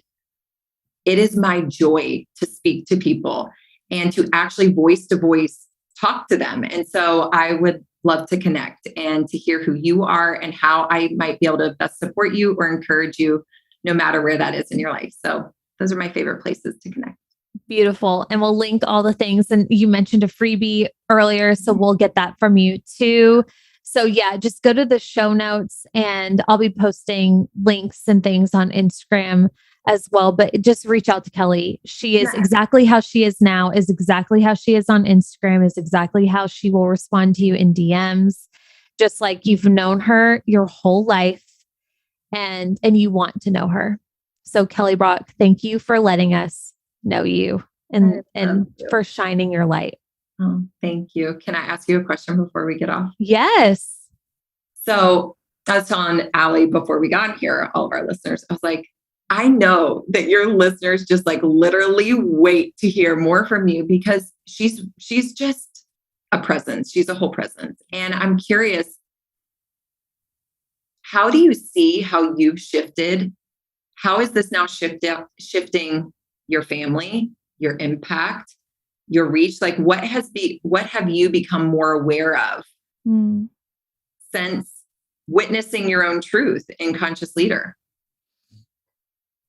it is my joy to speak to people and to actually voice to voice talk to them. And so I would love to connect and to hear who you are and how I might be able to best support you or encourage you, no matter where that is in your life. So those are my favorite places to connect. Beautiful. And we'll link all the things. And you mentioned a freebie earlier, so we'll get that from you too. So yeah, just go to the show notes, and I'll be posting links and things on Instagram as well. But just reach out to Kelly. She is exactly how she is now, is exactly how she is on Instagram, is exactly how she will respond to you in DMs, just like you've known her your whole life, and you want to know her. So Kelly Brock, thank you for letting us know you and for shining your light. Oh, thank you. Can I ask you a question before we get off? Yes. So I was telling Allie before we got here, all of our listeners, I was like, I know that your listeners just like literally wait to hear more from you, because she's just a presence. She's a whole presence. And I'm curious, how do you see how you've shifted? How is this now shifting your family, your impact, your reach? Like what have you become more aware of since witnessing your own truth in Conscious Leader?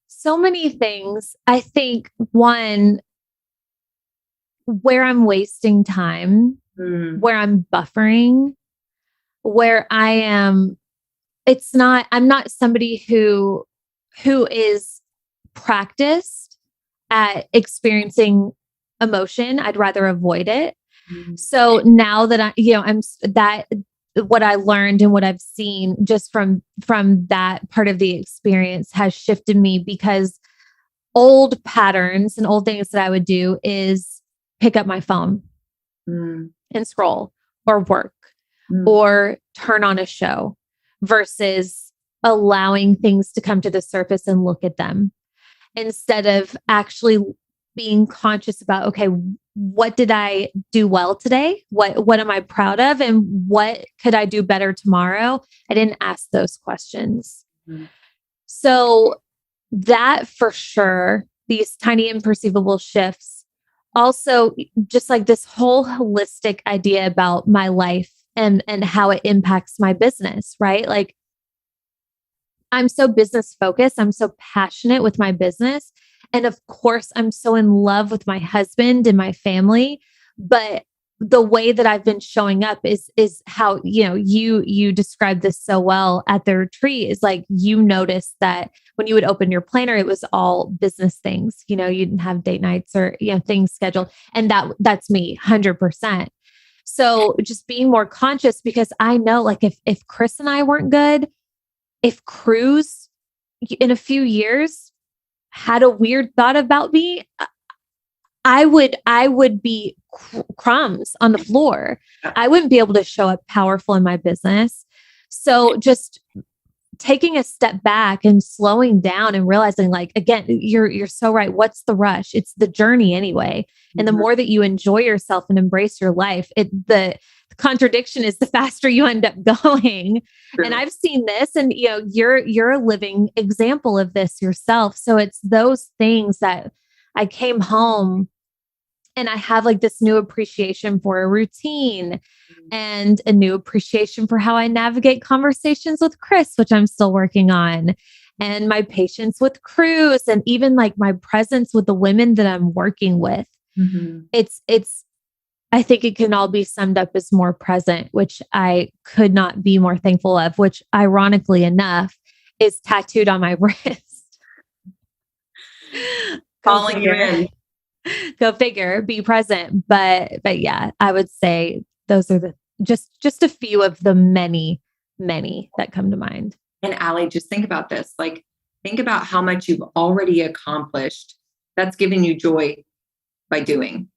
So many things. I think one, where I'm wasting time, where I'm buffering, where I am I'm not somebody who is practiced at experiencing emotion. I'd rather avoid it. Mm. So now that what I learned and what I've seen just from that part of the experience has shifted me, because old patterns and old things that I would do is pick up my phone Mm. and scroll or work Mm. or turn on a show versus allowing things to come to the surface and look at them, instead of actually being conscious about, okay, what did I do well today? What am I proud of? And what could I do better tomorrow? I didn't ask those questions. Mm. So that for sure, these tiny imperceivable shifts. Also, just like this whole holistic idea about my life and how it impacts my business, right? Like, I'm so business focused. I'm so passionate with my business. And of course, I'm so in love with my husband and my family. But the way that I've been showing up is how, you described this so well at the retreat, is like, you noticed that when you would open your planner, it was all business things. You didn't have date nights or, things scheduled. And that's me 100%. So just being more conscious, because I know, like, if Chris and I weren't good, if Cruz in a few years had a weird thought about me, I would be crumbs on the floor. I wouldn't be able to show up powerful in my business. So just taking a step back and slowing down and realizing, like, again, you're so right. What's the rush? It's the journey anyway. And the more that you enjoy yourself and embrace your life, the contradiction is the faster you end up going. True. And I've seen this, and you're a living example of this yourself. So it's those things that I came home and I have, like, this new appreciation for a routine and a new appreciation for how I navigate conversations with Chris, which I'm still working on, and my patience with Cruz, and even like my presence with the women that I'm working with. Mm-hmm. I think it can all be summed up as more present, which I could not be more thankful of, which ironically enough is tattooed on my wrist. Calling you in. Go figure, be present. But yeah, I would say those are just a few of the many, many that come to mind. And Allie, just think about this. Like, think about how much you've already accomplished that's given you joy by doing.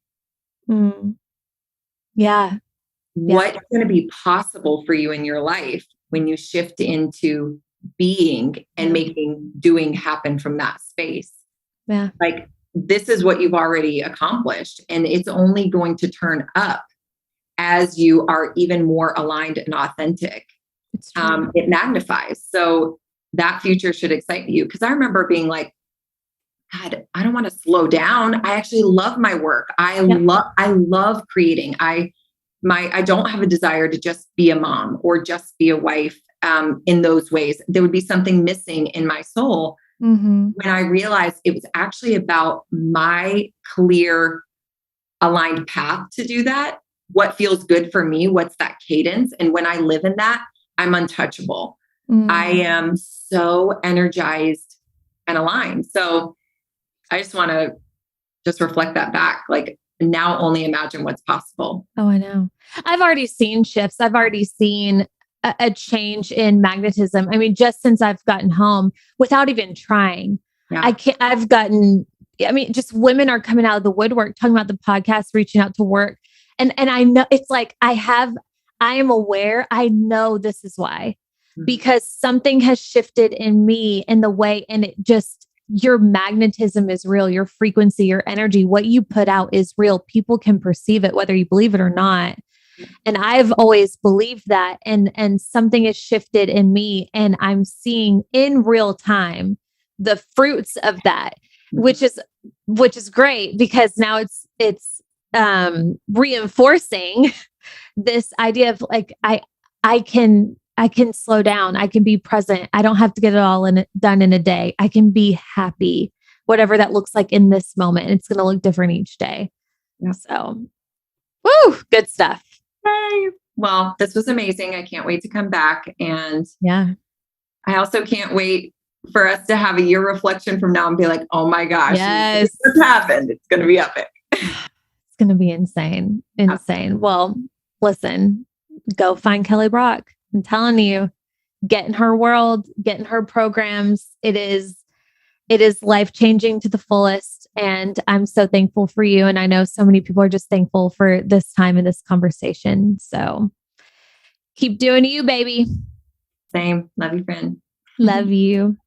Mm. Yeah. What's going to be possible for you in your life when you shift into being and making doing happen from that space? Yeah. Like, this is what you've already accomplished, and it's only going to turn up as you are even more aligned and authentic. It magnifies. So that future should excite you. Because I remember being like, God, I don't want to slow down. I actually love my work. I love creating. I don't have a desire to just be a mom or just be a wife in those ways. There would be something missing in my soul. Mm-hmm. When I realized it was actually about my clear, aligned path to do that. What feels good for me? What's that cadence? And when I live in that, I'm untouchable. Mm. I am so energized and aligned. So I just want to reflect that back. Like, now only imagine what's possible. Oh, I know. I've already seen shifts. I've already seen a change in magnetism. I mean, just since I've gotten home without even trying, just women are coming out of the woodwork, talking about the podcast, reaching out to work. And I know it's like, I am aware. I know this is why, because something has shifted in me in the way, and your magnetism is real. Your frequency, your energy, what you put out is real. People can perceive it, whether you believe it or not. And I've always believed that, and something has shifted in me, and I'm seeing in real time the fruits of that, which is great, because now it's reinforcing this idea of, like, I can slow down. I can be present. I don't have to get it all done in a day. I can be happy, whatever that looks like in this moment. It's going to look different each day. Yeah. So, woo, good stuff. Yay. Well, this was amazing. I can't wait to come back and I also can't wait for us to have a year reflection from now and be like, oh my gosh, Yes. what's happened? It's going to be epic. It's going to be insane. Insane. Well, listen, go find Kelly Brock. I'm telling you, get in her world, get in her programs. It is life changing to the fullest. And I'm so thankful for you. And I know so many people are just thankful for this time and this conversation. So keep doing you, baby. Same. Love you, friend. Love you.